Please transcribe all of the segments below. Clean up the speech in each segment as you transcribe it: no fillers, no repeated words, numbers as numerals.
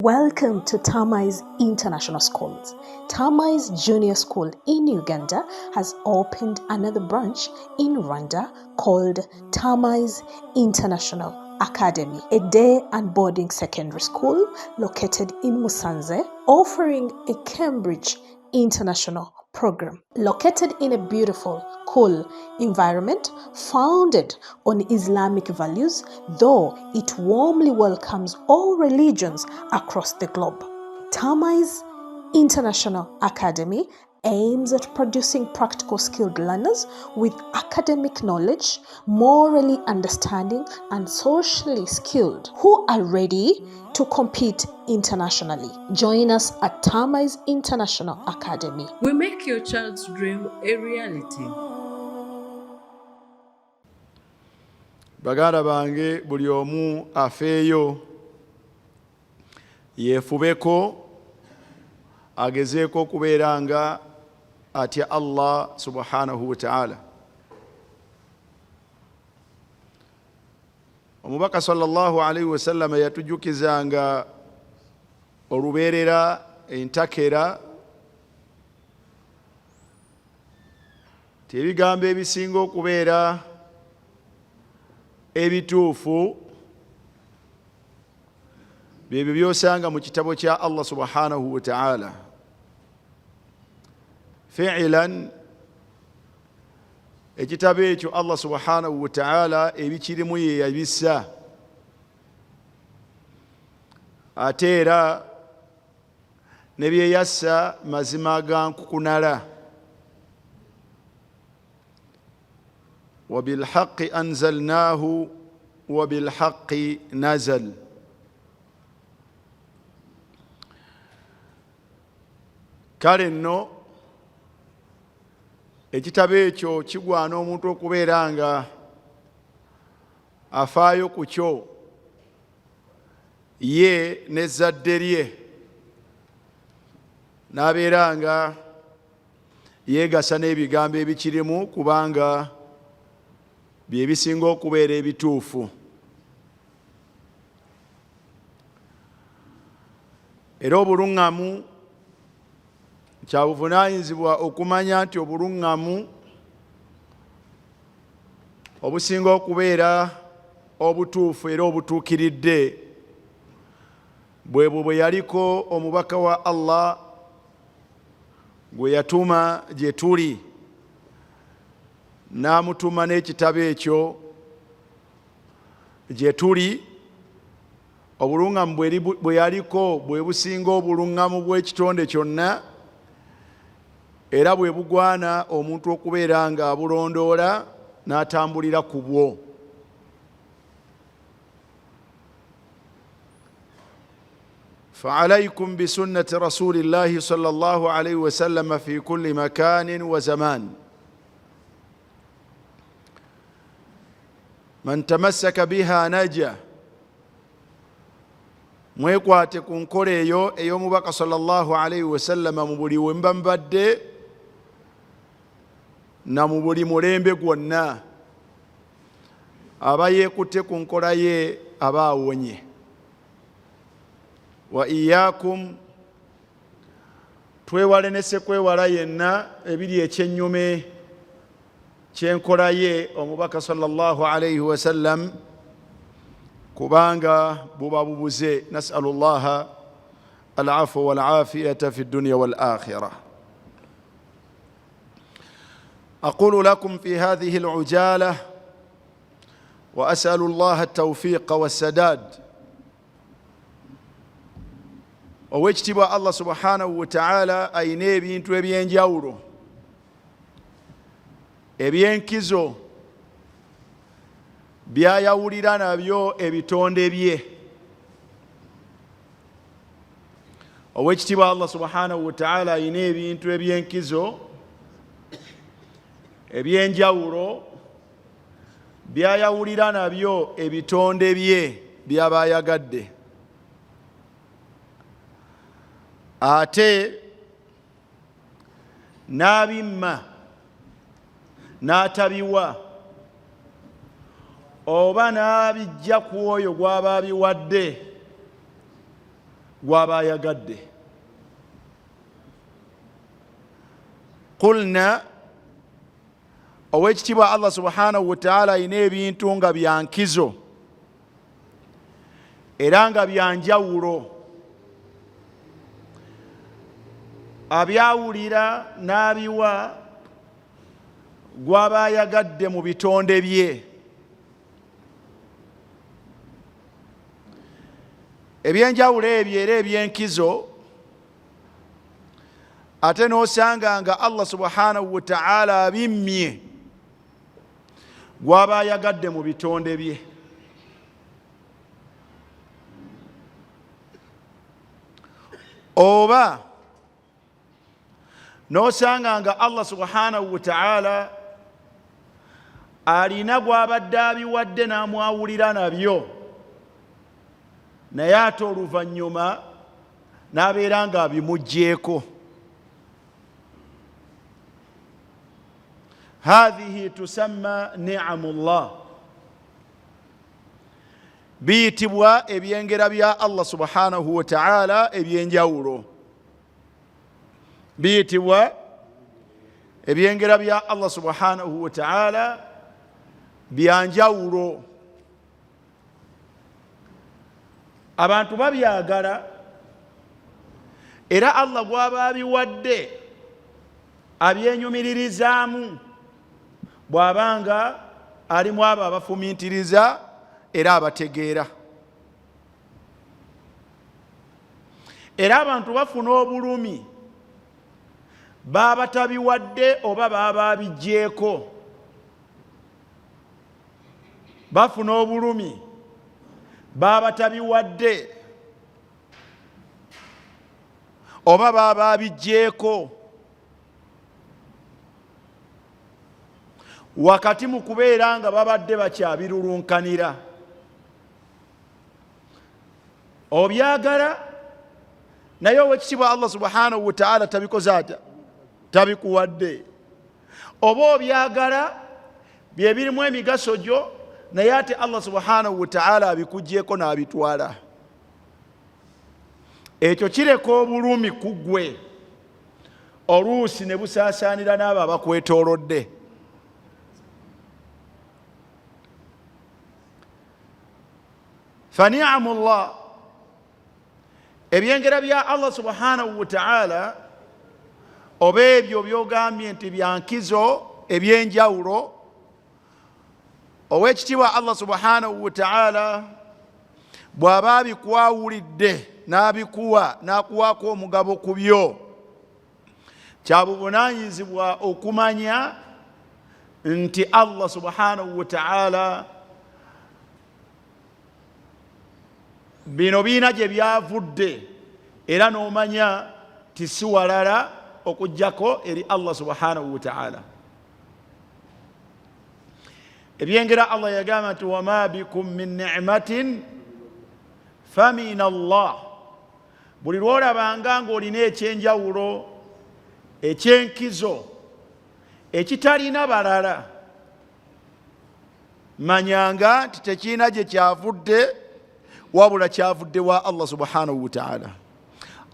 Welcome to Tamais International Schools. Tamais Junior School in Uganda has opened another branch in Rwanda called Tamais International Academy, a day and boarding secondary school located in Musanze, offering a Cambridge International program. Located in a beautiful, cool environment founded on Islamic values, though it warmly welcomes all religions across the globe. Tamais International Academy aims at producing practical skilled learners with academic knowledge, morally understanding, and socially skilled who are ready to compete internationally. Join us at Tamais International Academy. We make your child's dream a reality. Baganda bange buli omu afeeyo yeefubeko agezeeko okubeera nga atya Allah subhanahu wa ta'ala. Omubaka sallallahu alayhi wa sallam yatujjukizanga olubeerera entakera ebigambo ebisinga okubeera ebituufu byebyo byosanga mu kitabo kya Allah subhanahu wa ta'ala. Fi'lan ekitabo ekyo Allah subhanahu wa ta'ala ebikirimu ye yabissa, ate era ne byeyassa mazima ga nkukunala. وبالحق أنزلناه وبالحق نزل. Kale nno ekitabo ekyo kigwana omuntu okubeera nga afaayo ku kyo ye n'ezzadde lye, n'abeera nga yeegasa n'ebigambo ebikirimu kubanga bye bisinga okubeera ebituufu. Era obuluŋŋamu kya buvunaanyizibwa okumanya nti obuluŋŋamu obusinga okubeera obutuufu era obutuukiridde bwebwo bwe yaliko omubaka wa Allah gwe yatuma gye tuli, n'amutuma n'ekitabo ekyo gye tuli. Obuluŋŋamu bwe yaliko bwe businga obuluŋŋamu bw'ekitonde kyonna, era bwe bugwana omuntu okubeera nga abulondoola n'atambulira ku bwo. فعليكم بسنة رسول الله صلى الله عليه وسلم في كل مكان وزمان من تمسك بها نجا. Mwekwate ku nkola eyo ey'omubaka sallallahu alayhi wa sallam mu buli we mba mbadde na mu buli mulembe gwonna. Aba yeekutte ku nkola ye aba awonye. Wa iyaakum, twewale ne sekwewala yenna ebiri ekyennyume kyenkola ye omubaka sallallahu alayhi wa sallam, kubanga buba bubuze. Nas'alu llaha al-afwa wal-afiyata fi dunya wal-akhirah. أقول لكم في هذه العجالة وأسأل الله التوفيق والسداد. Oweekitiibwa Allah subhanahu wa ta'ala ayina ebintu ebyenjawulo ebyenkizo byayawulira nabyo ebitonde bye. Oweekitiibwa Allah subhanahu wa ta'ala ayina ebintu ebyenkizo ebyenjawulo byayawulira nabyo ebitonde bye by'aba ayagadde. Ate n'abimma n'atabiwa oba n'abijja ku oyo gw'aba abiwadde gwaba ayagadde. Qulna, owekitiibwa Allah subhanahu wa ta'ala alina ebintu nga byankizo era nga byanjawulo, abyawulira n'abiwa gwaba ayagadde mu bitonde bye. Ebyenjawulo ebyo era ebyenkizo ate n'osanga nga Allah subhanahu wa ta'ala abimmye gwaba ayagadde mu bitonde bye. Oba n'osanga nga Allah subhanahu wa ta'ala alina gwabadde abiwadde n'amwawulira nabyo, naye ate oluvannyuma n'abeera nga abimuggyeko. Hadhihi tusamma ni'amullah, biyitibwa ebyengera bya Allah subhanahu wa ta'ala ebyenjawulo. Biyitibwa ebyengera bya Allah subhanahu wa ta'ala byanjawulo. Abantu babyagala era Allah gwaba abiwadde abyenyumiririzaamu bw'abanga alimu abo abafumiitiriza era abategeera. Era abantu bafuna obulumi baba tabiwadde oba baba abiggyeko. Bafuna obulumi baba tabiwadde oba baba abiggyeko. Wakati mu kubeera nga babadde bakyabirulunkanira, obyagala naye owekitiibwa Allah subhanahu wa ta'ala tabikoze ata, tabikuwadde. Oba obyagala bye birimu emigaso gyo, naye ate Allah subhanahu wa ta'ala abikuggyeko n'abitwala. Ekyo kireka obulumi ku ggwe, oluusi ne busaasaanira n'abo abakwetoolodde. Fani'amullah, ebyengera bya Allah subhanahu wa ta'ala oba ebyo byogambye nti byankizo ebyenjawulo, owekitiibwa Allah subhanahu wa ta'ala bw'aba abikwawulidde n'abikuwa n'akuwaako omugabo ku byo, kya buvunaanyizibwa okumanya nti Allah subhanahu wa ta'ala bino biina gye byavudde, era n'omanya ti si walala okuggyako eri Allah subhanahu wa ta'ala. Ebyengera Allah yagamba nti wama bikum min ni'matin famin Allah. Buli lwolabanga ng'olina ekyenjawulo, ekyenkizo ekitalina balala, manyanga nti tekirina gye kyavudde wabula kyavudde wa Allah subhanahu wa ta'ala.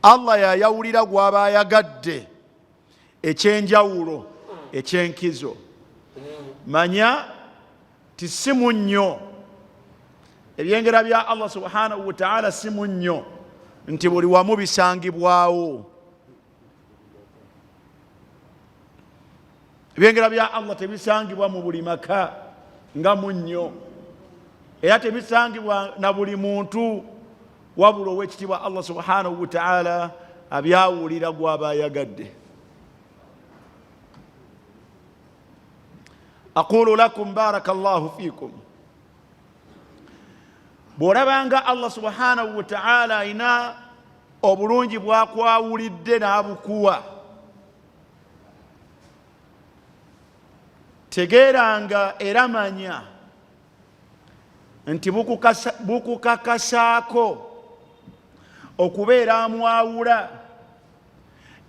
Allah yayawulira gwaba ayagadde ekyenjawulo, ekyenkizo. Manya ti si munnyo, ebyengera bya Allah subhanahu wa ta'ala si munnyo nti buli wamu bisangibwawo. Ebyengera bya Allah tebisangibwa mu buli maka nga munnyo, era tebisangibwa na buli muntu, wabula owekitiibwa Allah subhanahu wa ta'ala abyawulira gwaba ayagadde. Aqulu lakum barakallahu fikum, bw'olabanga Allah subhanahu wa ta'ala alina obulungi bwakwawulidde n'abukuwa, tegeeranga era manya nti bukukakasaako okubeera amwawula,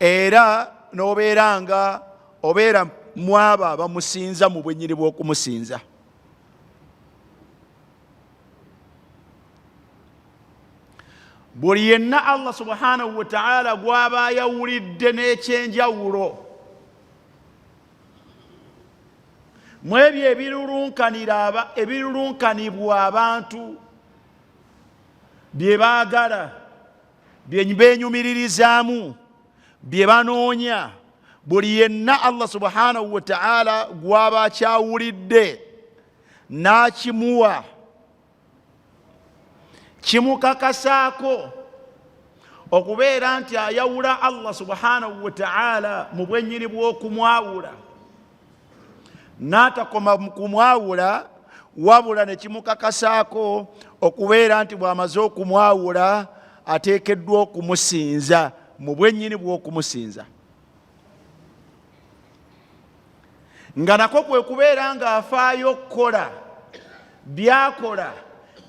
era n'obeeranga obeera mwabo abamusinza mu bwennyini bw'okumusinza. buli yenna Allah subhanahu wa ta'ala gwaba yawulidde n'ekyenjawulo mu ebyo ebirulunkanibwa abantu bye baagala bye beenyumiririzaamu bye banoonya buli yenna Allah subhanahu wa ta'ala gwaba akyawulidde n'akimuwa kimukakasaako okubeera nti ayawula Allah subhanahu wa ta'ala mu bwennyini bw'okumwawula n'atakoma mu kumwawula wabula ne kimukakasaako okubeera nti bw'amaze okumwawula ateekeddwa okumusinza mu bwennyini bw'okumusinza nga nako kwe kubeera ng'afaayo okukola byakola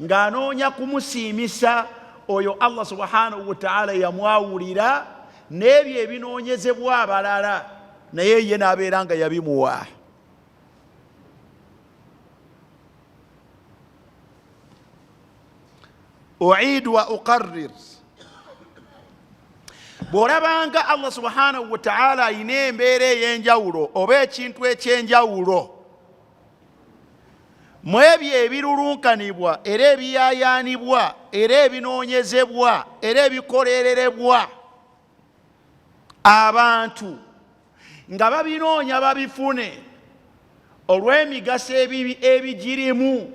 ng'anoonya kumusiimisa oyo Allah subhanahu wa ta'ala yamwawulira n'ebyo ebinoonyezebwa abalala naye ye n'abeera nga yabimuwa. U'idu wa uqarrir, bw'olabanga Allah subhanahu wa ta'ala ayina embeera ey'enjawulo oba ekintu ekyenjawulo mu ebyo ebirulunkanibwa era ebiyaayaanibwa era ebinoonyezebwa era ebikolererebwa abantu nga babinoonya babifune olw'emigaso ebigirimu,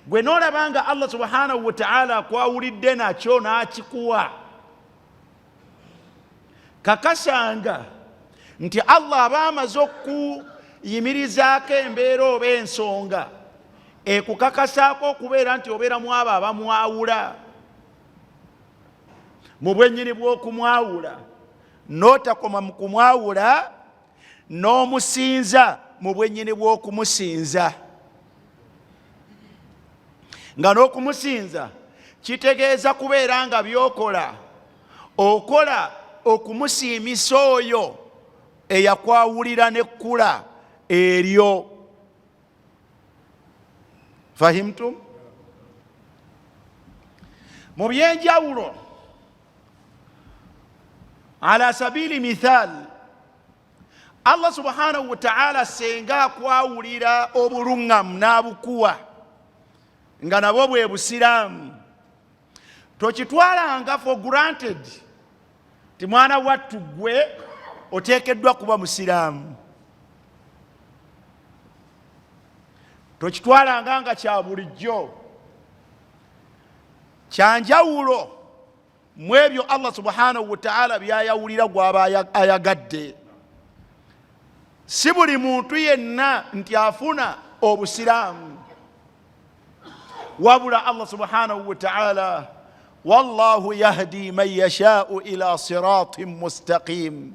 gwe n'olabanga Allah subhanahu wa ta'ala akwawulidde nakyo n'akikuwa, kakasanga nti Allah aba amaze okuyimirizaako embeera oba ensonga ekukakasaako okubeera nti obeeramu abo abamwawula mu bwennyini bw'okumwawula n'otakoma mu kumwawula n'omusinza mu bwennyini bw'okumusinza, nga n'okumusinza kitegeeza kubeera nga byokola okola okumusiimisa oyo eyakwawulira nekkula eryo. Fahimtum? Mu byenjawulo ala sabili mithal, Allah subhanahu wa ta'ala senga akwawulira obulungamu n'abukuwa nga nabwo bwe busiraamu, tokitwalanga for granted ti mwana wattu gwe oteekeddwa kuba musiraamu, tokitwalanga nga kya bulijjo, kyanjawulo mu ebyo Allah subhanahu wa ta'ala byayawulira gw'aba ayagadde. Si buli muntu yenna nti afuna obusiraamu, wabula Allah subhanahu wa ta'ala wallahu yahdi man yashaa'u ila siratin mustaqim,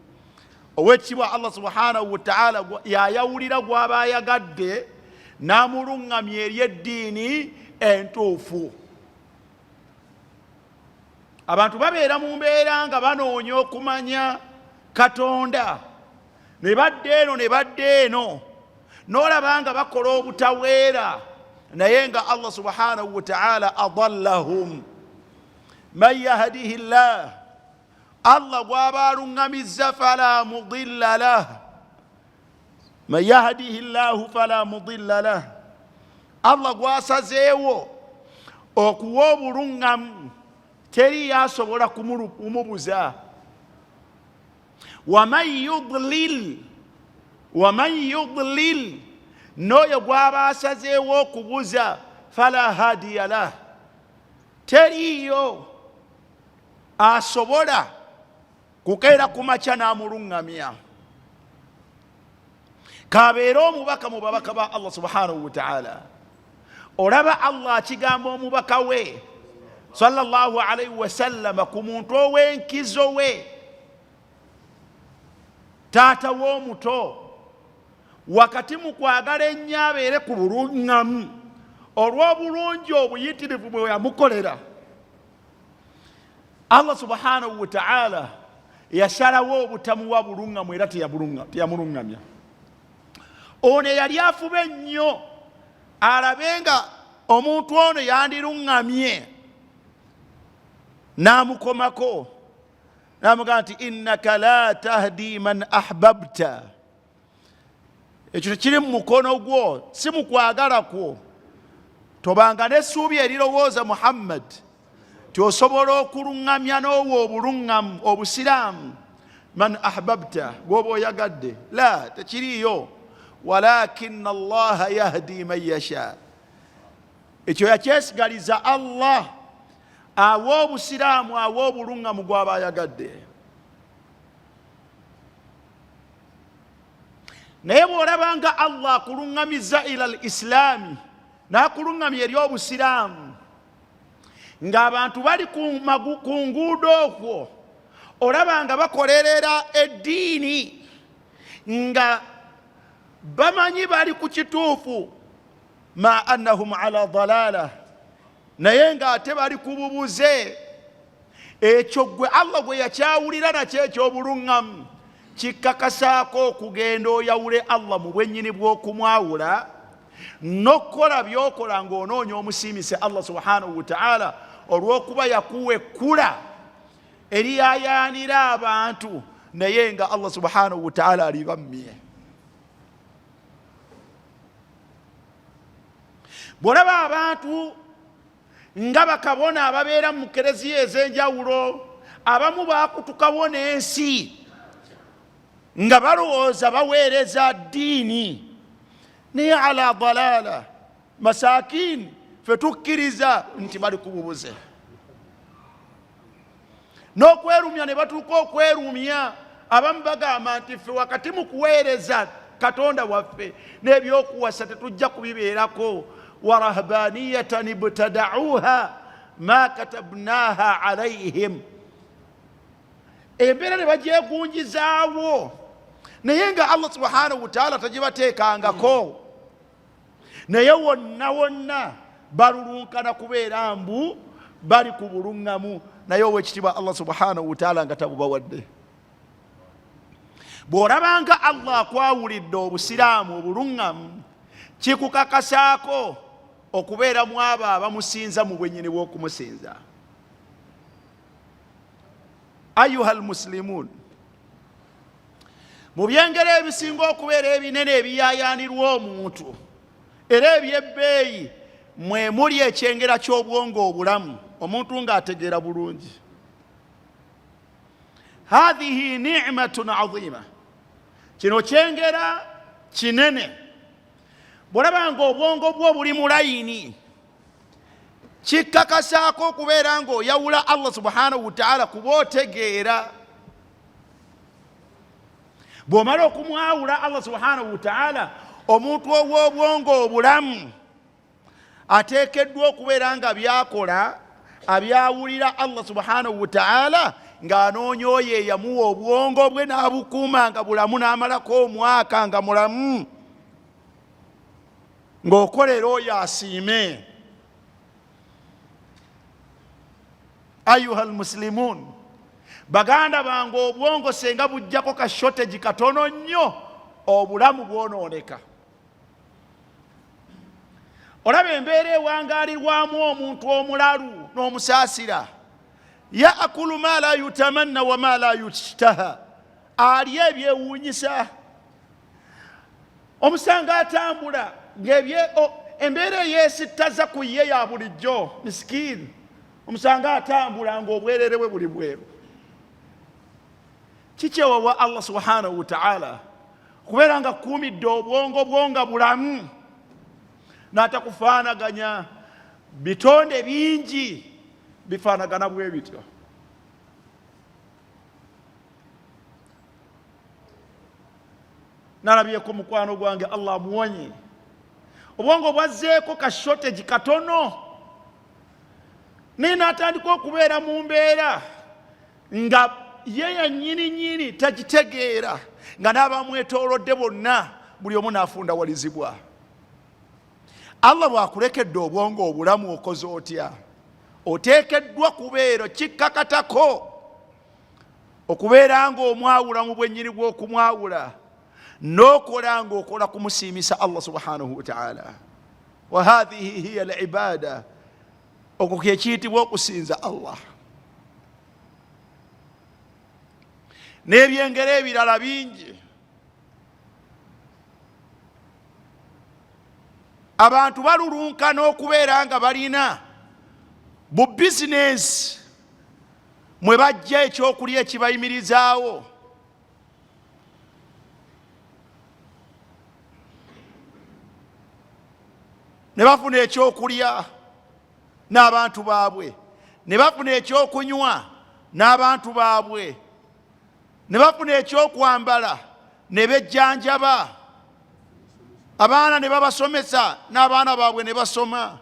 owekitibwa Allah subhanahu wa ta'ala yayawulira gw'aba ayagadde n'amulungamya eri eddiini entuufu. Abantu babeera mu mbeera nga banoonya okumanya Katonda, ne badda eno ne badda eno, n'olaba nga bakola obutaweera, naye nga Allah subhanahu wa ta'ala adallahum. Man yahdihi llah, Allah gw'aba alungamizza fala mudilla lah, man yahdihi llahu fala mudilla lah, Allah gwasazeewo okuwa obulungamu teri yasobola kumubuza. Waman yudlil, n'oyo gw'aba asazeewo okubuza fala hadiya lah, teriyo asobola kukeera kumakya n'amulungamya. Kabeera omubaka mu babaka ba Allah subhanahu wa ta'ala. Olaba Allah akigamba omubaka we sallallahu alayhi wa sallam ku muntu ow'enkizo we, taata w'omuto, wakati mu kwagala ennyo abeere ku bulungamu olw'obulungi obuyitirivu bwe yamukolera. Allah subhanahu wa ta'ala yasalawo obutamuwa bulungamu era teyamulungamya. Ono yali afuba ennyo alabe nga omuntu ono yandirungamye, n'amukomako n'amugamba nti innaka la tahdi man ahbabta, ekyo kiri mu mukono gwo, si mu kwagala kwo. Tobanga n'essuubi erirowooza Muhammad ti osobola okuluŋŋamya n'owo obuluŋŋamu obusiraamu man ahbabta, gwoba oyagadde. La, tekiriiyo. Walakinna allaha yahdi man yasha, ekyo yakyesigaliza Allah awa obusiraamu awa obuluŋŋamu gwaba ayagadde. Naye bw'olabanga Allah akuluŋŋamizza ila al islaami, n'akuluŋŋamya eri obusiraamu, ng'abantu bali ku nguudo okwo, olabanga bakolerera eddiini nga bamanyi bali ku kituufu, ma annahum ala dalaala, naye ng'ate bali ku bubuze. Ekyo gwe Allah gwe yakyawulira nakyo eky'obuluŋŋamu kikkakasaako okugenda oyawule Allah mu bwennyini bw'okumwawula, n'okukola by'okola ng'onoonya omusiimise Allah subhanahu wa ta'ala, olw'okuba yakuwa ekkula eriyayaanira abantu, naye nga Allah subhanahu wa ta'ala alibammye. Bw'olaba abantu nga bakabona ababeera mu kereziya ez'enjawulo, abamu baakutukawo n'ensi nga balowooza baweereza ddiini, naye ala dalaala, masakini fe tukkiriza nti bali ku bubuze. N'okwerumya ne batuuka okwerumya, abamu bagamba nti ffe wakati mu kuweereza Katonda waffe n'ebyokuwasa tetujja kubibeerako. Wa rahbaniyatan ibtada'uha ma katabnaha alayhim, embeera ne bagyegunjizaawo, naye nga Allah subhanahu wa ta'ala tagibateekangako. Naye wonna wonna balulunkana kubeera mbu bali ku buluŋŋamu, naye ow'ekitiibwa Allah subhanahu wa ta'ala nga tabubawadde. Bw'olabanga Allah akwawulidde obusiraamu obuluŋŋamu, kikukakasaako okubeera mu abo abamusinza mu bwennyini bw'okumusinza. Ayuha almuslimun, mu byengero ebisinga okubeera ebinene ebiyaayaanirwa omuntu era ebyebbeeyi, mwe muli ekyengera ky'obwongo obulamu, omuntu ng'ategeera bulungi. Hadhihi ni'matun azima, kino kyengera kinene. Bw'olabanga obwongo bwo buli mu layini, kikkakasaako okubeera ng'oyawula Allah subhanahu wa ta'ala kuba otegeera. Bw'omala okumwawula Allah subhanahu wa ta'ala, omuntu ow'obwongo obulamu ateekeddwa okubeera nga byakola abyawulira Allah subhanahu wa ta'ala, ng'anoonya oyo eyamuwa obwongo bwe n'abukuuma nga bulamu, n'amalako omwaka nga mulamu, ng'okolera oyo asiime. Ayuha almuslimun, baganda bange, obwongo senga bujjako ka shortage katono nnyo, obulamu bwonooneka. Olaba embeera ewangaalirwamu omuntu omulalu n'omusaasira, yaakulu ma la yutamanna wa ma la yushtaha, alya ebyewuunyisa. Omusanga atambula embeera eyeesittaza ku ye ya bulijjo, miskiini, omusanga atambula ng'obwerere bwe buli bweru. Kikyewawa Allah subhanahu wa ta'ala okubeera nga kuumidde obwongo bwo nga bulamu, n'atakufaanaganya bitonde bingi bifaanagana bwe bityo. Nalabyeko mukwano gwange, Allah amuwonye, obwongo bwazzeeko ka shortage katono, naye n'atandika okubeera mu mbeera nga ye yannyini nnyini tagitegeera, nga n'abamwetoolodde bonna buli omu n'afundawalizibwa. Allah bw'akulekedde obwongo obulamu, okoze otya? Oteekeddwa kubeera kikkakatako okubeera ng'omwawula mu bwennyini bw'okumwawula, n'okola ng'okola kumusiimisa Allah subhanahu wa ta'ala. Wa hadhihi hiya al-ibada, okwo kye kiyitibwa okusinza Allah. n'ebyengero ebirala bingi. Abantu balulunkana okubeera nga balina bu bizinesi mwe bajja ekyokulya ekibayimirizaawo. Ne bafuna ekyokulya n'abantu baabwe, ne bafuna ekyokunywa n'abantu baabwe, ne bafuna ekyokwambala ne bejjanjaba, abaana ne babasomesa n'abaana baabwe ne basoma,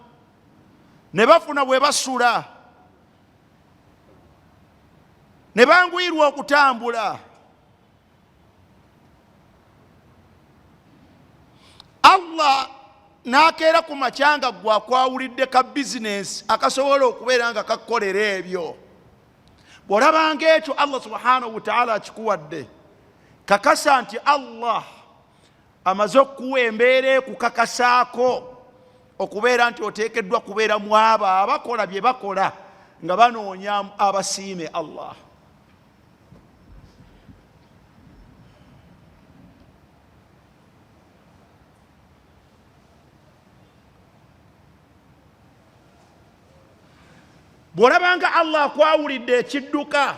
ne bafuna bwe basula, ne banguyirwa okutambula. Allah n'akeera ku makyanga gwe akwawulidde ka bizinesi akasobola okubeera nga kakukolera ebyo. Bw'olabanga ekyo Allah subhanahu wa ta'ala akikuwadde, kakasa nti Allah amaze okuwa embeera ekukakasaako okubeera nti oteekeddwa kubeera mu abo abakola bye bakola nga banoonya abasiime Allah. Bw'olabanga Allah akwawulidde ekidduka,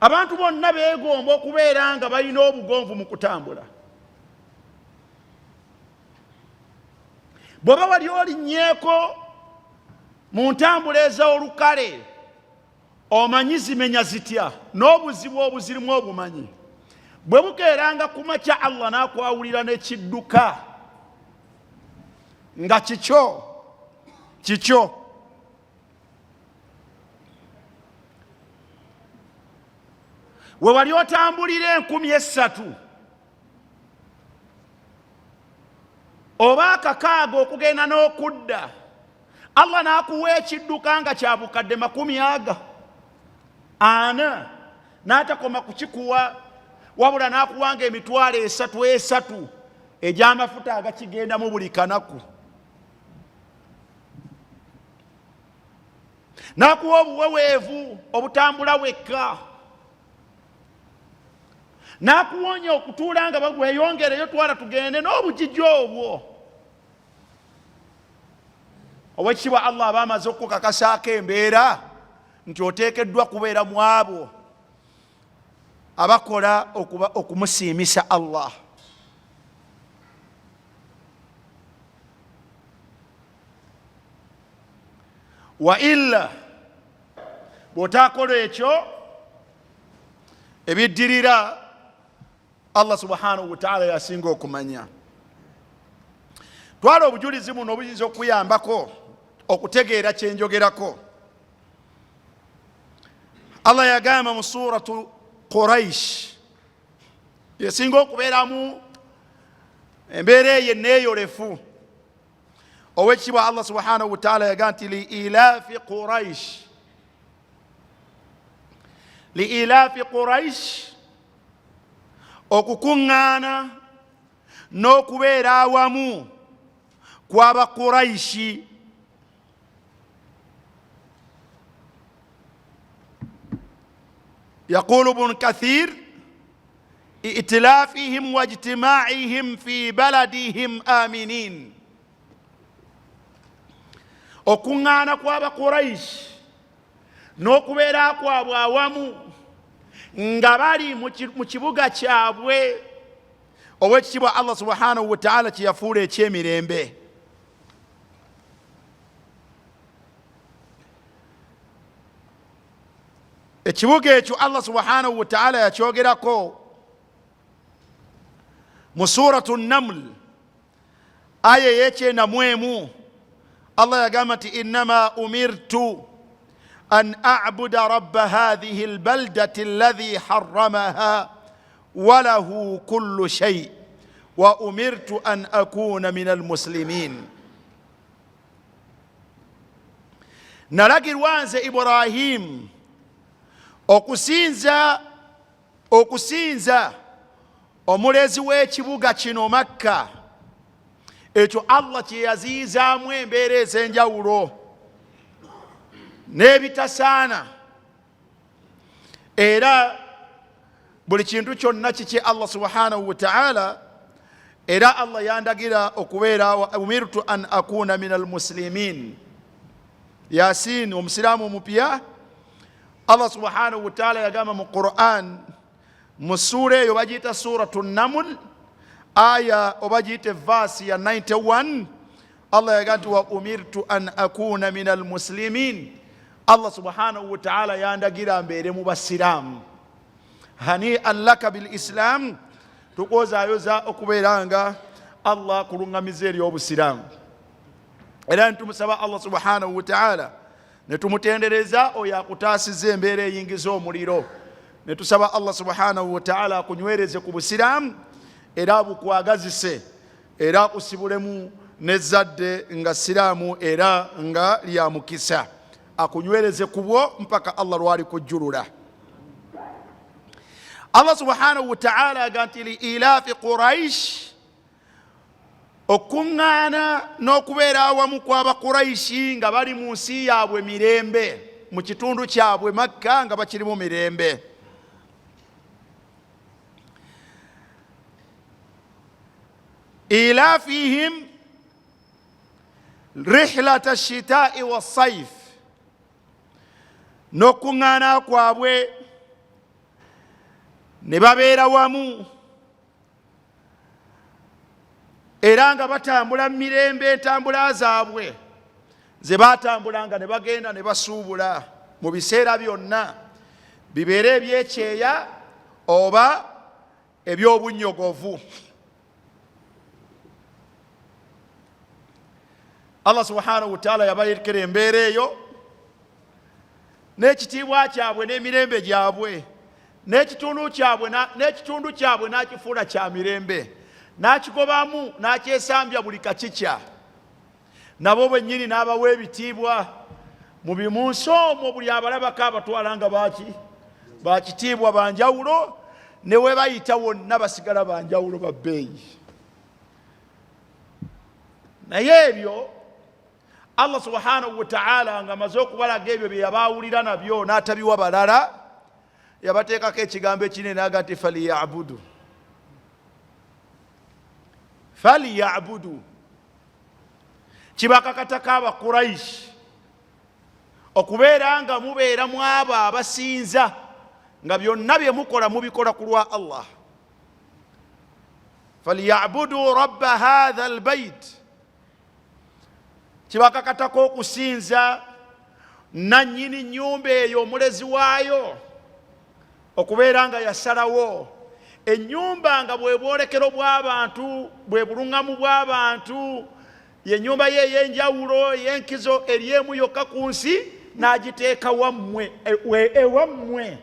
abantu bonna beegomba okubeera nga balina obugonvu mu kutambula. Bw'oba wali olinnyeeko mu ntambula ez'olukale, omanyi zimenya zitya, n'obuzibu obuzirimu obumanyi. Bwe bukeeranga ku makya Allah n'akwawulira n'ekidduka nga kikyo we wali otambulira 3,000 oba 600 okugenda n'okudda, Allah n'akuwa ekidduka nga kya bukadde 40 n'atakoma kukikuwa, wabula n'akuwanga emitwalo 3 egy'amafuta agakigendamu buli kanaku, n'akuwa obuweweevu obutambula wekka, n'akuwonya okutuula nga bagweyongereyo twala tugende n'obujijjo obwo. Owekitiibwa Allah aba amaze okukakasaako embeera nti oteekeddwa kubeera mu abo abakola okumusiimisa Allah. Wa illa bw'otaakola ekyo, ebiddirira Allah subhanahu wa ta'ala yasinga okumanya. Twala obujulizi buno obuyinza okuyambako okutegeera kyenjogerako. Allah yagamba mu suratu Quraish, yesinga okubeeramu embeera eyo enneeyolefu. Owekitiibwa Allah subhanahu wa ta'ala yagamba nti liilaafi Quraish, okukuŋŋaana n'okubeera awamu kw'aba Quraishi. يقول ابن كثير ائتلافهم واجتماعهم في بلدهم آمنين. okuŋŋaana kw'aba Quraish n'okubeera kwabwe awamu nga bali mu kibuga kyabwe, owekitiibwa Allah subhanahu wa ta'ala kyeyafuula ekyemirembe. Ekibuga ekyo Allah subhanahu wa ta'ala yakyogerako mu suratu Naml aya ey'ekyenda. Allah yagamba nti innama umirtu an a'buda rabba hadhihi albaldati alladhi harramaha wa lahu kullu shay wa umirtu an akuna min almuslimin. Nalagirwa nze Ibrahim okusinza omulezi w'ekibuga kino Makka, ekyo Allah kye yaziyizaamu embeera ez'enjawulo n'ebitasaana era buli kintu kyonna kiki Allah subhanahu wa ta'ala. Era Allah yandagira okubeera umirtu an akuna min almuslimin. Yasin, omusiraamu omupya, Allah subhanahu wa ta'ala yagamba mu Quran mu sura eyo bagiyita suratu Naml aya oba giyite verse ya 91. Allah yagamba nti wa umirtu an akuna min almuslimin. Allah subhanahu wa ta'ala yandagira mbeere mu basiraamu. Hani allaka bil islam, tukozaayoza okubeera nga Allah kulungamiza eri obusiraamu. Era nitumusaba Allah subhanahu wa ta'ala, netumutendereza oyo akutaasiza embeera eyingiza omuliro. Netusaba Allah subhanahu wa ta'ala akunywereze ku busiraamu era abukwagazise era akusibulemu n'ezzadde nga siraamu era nga lya mukisa. Akunywereze kubwo mpaka Allah lwali kujjulula. Allah subhanahu wa ta'ala aganti li ilafi Quraish, okuŋŋaana n'okubeera awamu kw'aba Quraishi nga bali mu nsi yaabwe mirembe, mu kitundu kyabwe Makka nga bakirimu mirembe. Ilafihim rihlata ash-shita'i was-sayf, n'okuŋŋaana kwabwe ne babeera wamu era nga batambula mu mirembe entambula zaabwe ze batambulanga ne bagenda ne basuubula mu biseera byonna, bibeere ebyekyeya oba eby'obunnyogovu. Allah subhanahu wa ta'ala yabalekera embeera eyo n'ekitiibwa kyabwe n'emirembe gyabwe n'ekitundu kyabwe n'akifuula kya mirembe, n'akigobamu n'akyesambya buli kakikya. Nabo bennyini n'abawa ebitiibwa mu bimunsi omwo, buli abalabako abatwala nga bakitiibwa banjawulo, ne we bayita wonna basigala banjawulo ba bbeeyi. Naye ebyo Allah subhanahu wa ta'ala nga amaze okubalaga ebyo bye yabaawulira nabyo n'atabiwa balala, yabateekako ekigambo ekinene aga nti falyabudu. Kibakakatako aba Quraish okubeera nga mubeera mu abo abasinza nga byonna bye mukola mubikola ku lwa Allah. Falyabudu rabba hadha albayt, kibakakatako okusinza nannyini nnyumba eyo omulezi waayo, okubeera nga yasalawo ennyumba nga bwe bwolekero bw'abantu, bwe buluŋŋamu bw'abantu, ye nnyumba ye ey'enjawulo ey'enkizo eri emu yokka ku nsi, n'agiteeka wammwe ewammwe.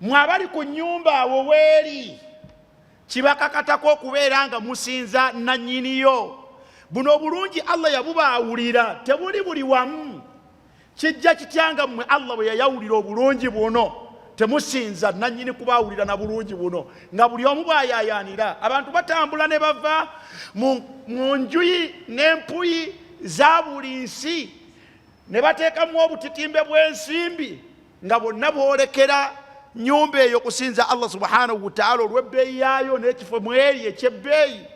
Mmwe abali ku nnyumba awo weeri, kibakakatako okubeera nga musinza nannyiniyo. Buno obulungi Allah yabubaawulira, tebuli buli wamu. Kijja kityanga mmwe Allah bwe yayawulira obulungi buno temusinza nannyini kubaawulira na bulungi buno, nga buli omu bw'ayaayaanira. Abantu batambula ne bava mu njuyi n'empuyi za buli nsi ne bateekamu obutitimbe bw'ensimbi, nga bonna bwolekera nnyumba eyo kusinza Allah subhanahu wa ta'ala olw'ebbeeyi yaayo n'ekifo mweri eky'ebbeeyi.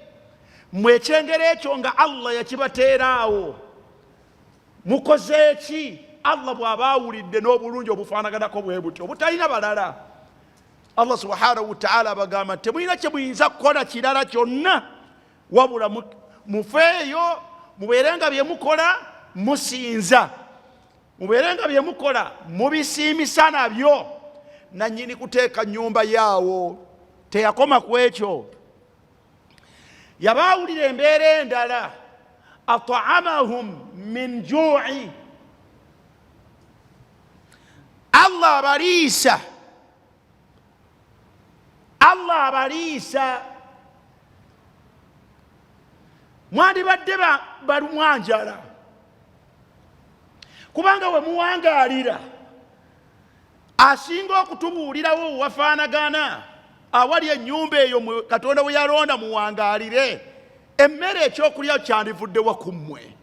Mmwe ekyengero ekyo nga Allah yakibateeraawo, mukoze ki? Allah bw'abaawulidde n'obulungi obufaanaganako bwe butyo obutalina balala. Allah subhanahu wa ta'ala abagamba temulina kye muyinza kukola kirala kyonna, wabula mufeeyo mubeere nga bye mukola musinza, mubeere nga bye mukola mubisiimisa nabyo. Nannyini kuteeka nnyumba yaawo teyakoma ku ekyo, yabaawulira embeera endala. At'amahum min ju'i, Allah abaliisa, Allah abaliisa. Mwandibadde balumwa njala, kubanga we muwangaalira asinga okutubuulirawo wafaanagana awali ennyumba eyo Katonda we yalonda muwangaalire, emmere ekyokulya kyandivuddewa ku mmwe.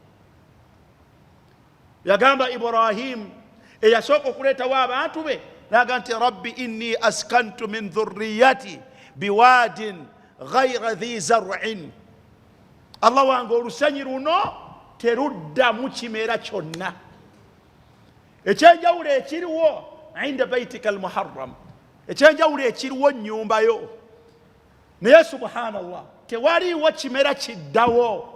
Yagamba Ibrahim eyasooka okuleetawo abantu be naga nti rabbi inni askantu min dhurriyati biwadin ghayra dhi zar'in, allah wange olusanyi luno teruddamu kimera kyonna. Ekyenjawulo ekiriwo inda baitika almuharram, ekyenjawulo ekiriwo nnyumbayo, naye subhanallah tewaliiwo kimera kiddawo.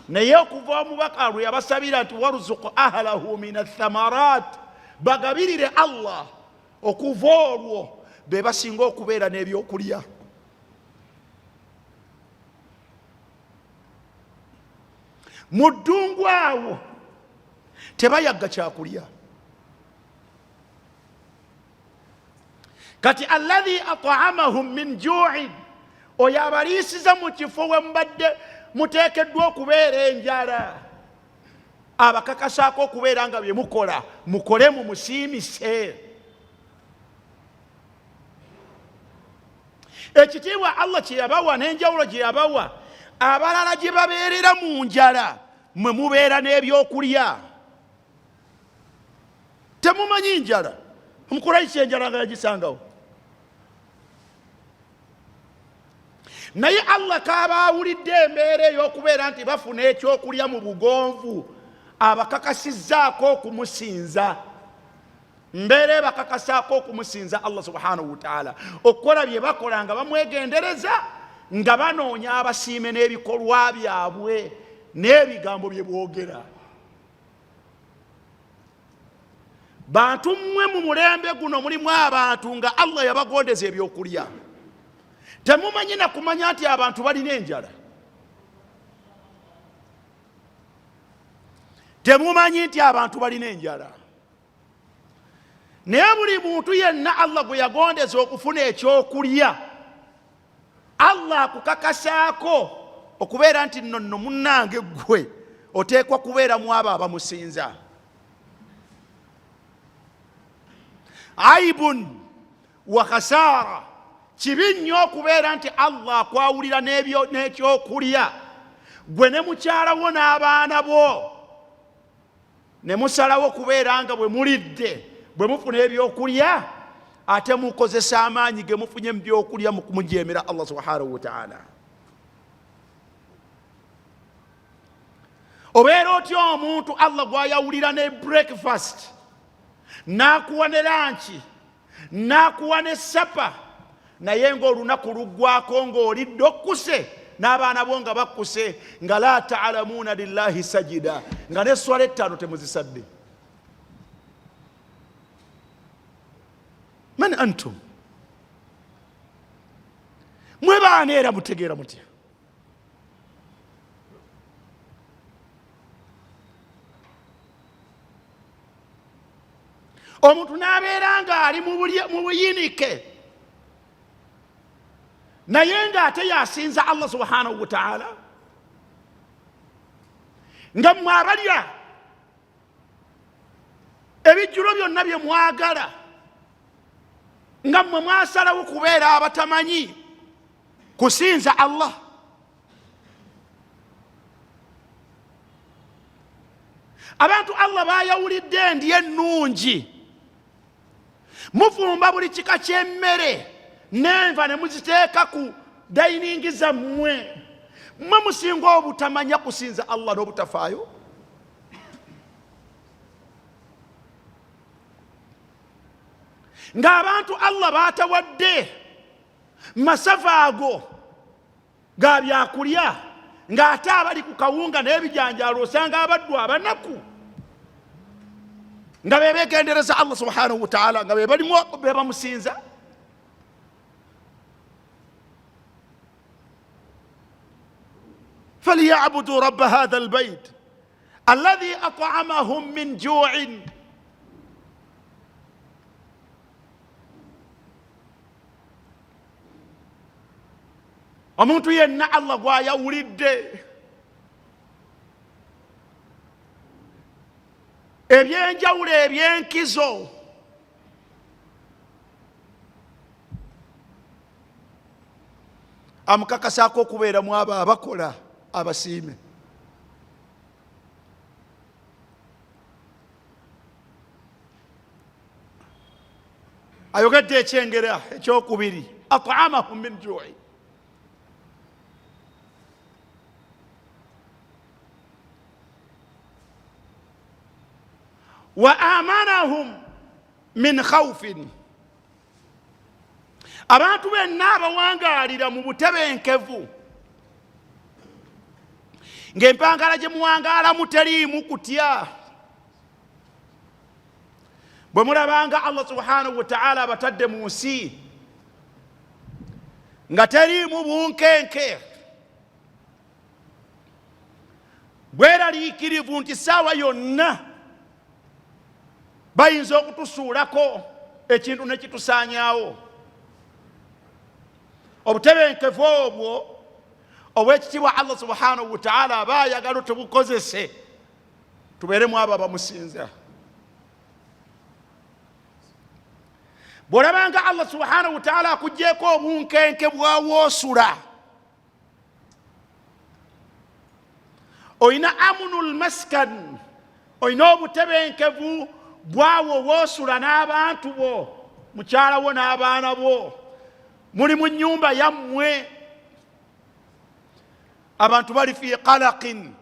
Naye okuva omubaka lwe yabasabira nti warzuqu ahlahu min athamarat, bagabirire allah, okuva olwo be basinga okubeera n'ebyokulya. Mu ddungu awo tebayagga kyakulya. Kati alladhi at'amahum min ju'in, oyo abaliisiza mu kifo we mubadde muteekeddwa okubeera enjala, abakakasaako okubeera nga bye mukola mukole mu musiimise. Ekitiibwa allah kye yabawa n'enjawulo gye yabawa, abalala gye babeerera mu njala mwe mubeera n'ebyokulya. Temumanyi njala, Omukuraisi enjala nga yagisangawo. Naye allah kaaba awulidde embeera ey'okubeera nti bafuna ekyokulya mu bugonvu, abakakasizzaako okumusinza. Mbeera ebakakasaako okumusinza allah subhanahu wa ta'ala, okukola bye bakola nga bamwegendereza, nga banoonya abasiime n'ebikolwa byabwe n'ebigambo bye boogera. Bantu mmwe mu mulembe guno mulimu abantu nga allah yabagondeza ebyokulya. Temumanyi na kumanya nti abantu balina enjala? Temumanyi nti abantu balina enjala? Naye buli muntu yenna allah gwe yagondeza okufuna ekyokulya, allah akukakasaako okubeera nti nno munnange gwe oteekwa kubeera mu abo abamusinza. Aibun wa khasara, kibi nnyo okubeera nti allah akwawulira n'ekyokulya, gwe ne mukyalawo n'abaana bo ne musalawo okubeera nga bwe mulidde bwe mufuna ebyokulya, ate mukozesa amaanyi ge mufunye mu byokulya mu kumujeemera allah subhanahu wa ta'ala. Obeera otya omuntu allah gwayawulira ne breakfast, n'akuwa ne lanchi, n'akuwa ne sapa, naye ng'olunaku luggwako ng'olidde okkuse n'abaana bo nga bakkuse, nga la ta'lamuuna lillahi sajida, nga n'esswala ettaano temuzisadde. Man antum? Mwe baana era mutegeera mutya? Omuntu n'abeera nga ali mu buyinike, naye ng'ate yasinza allah subhanahu wa ta'ala, nga mmwe abalya ebijjulo byonna bye mwagala, nga mmwe mwasalawo kubeera abatamanyi kusinza allah. Abantu allah bayawulidde endya ennungi, mufumba buli kika ky'emmere n'enva ne muziteeka ku dayiningi zammwe, mmwe musinga obutamanya kusinza allah n'obutafaayo. Ng'abantu allah baatawadde masafa ago ga byakulya, ng'ate abali ku kawunga n'ebijanjaalo osanga abaddu abanaku nga be beegendereza allah subhanahu wa ta'ala, nga be balimu be bamusinza. فليعبدوا رب هذا البيت الذي أطعمهم من جوع. Omuntu yenna allah gwayawulidde ebyenjawulo ebyenkizo, amukakasaako okubeera mu abo abakola abasiime. ayogedde ekyengera ekyokubiri at'amahum min ju'i wa amanahum min khawfin abantu benna abawangalira mu butebenkevu ng'empangala gye muwangaalamu teriimu kutya bwe mulabanga Allah subhanahu wa ta'ala abatadde mu nsi nga teriimu bunkenke bweraliikirivu nti saawa yonna bayinza okutusuulako ekintu ne kitusaanyaawo obutebenkevu obwo obw'ekitiibwa Allah subhanahu wa ta'ala aba ayagala tubukozese tubeeremu abo abamusinza bw'olabanga Allah subhanahu wa ta'ala akugjeeko obunkenke bwawoosula oyina amunul maskan oyina obutebenkevu bwawo woosula n'abantu bo mukyala wo n'abaana bo muli mu nnyumba yammwe abantu bali fi qalaqin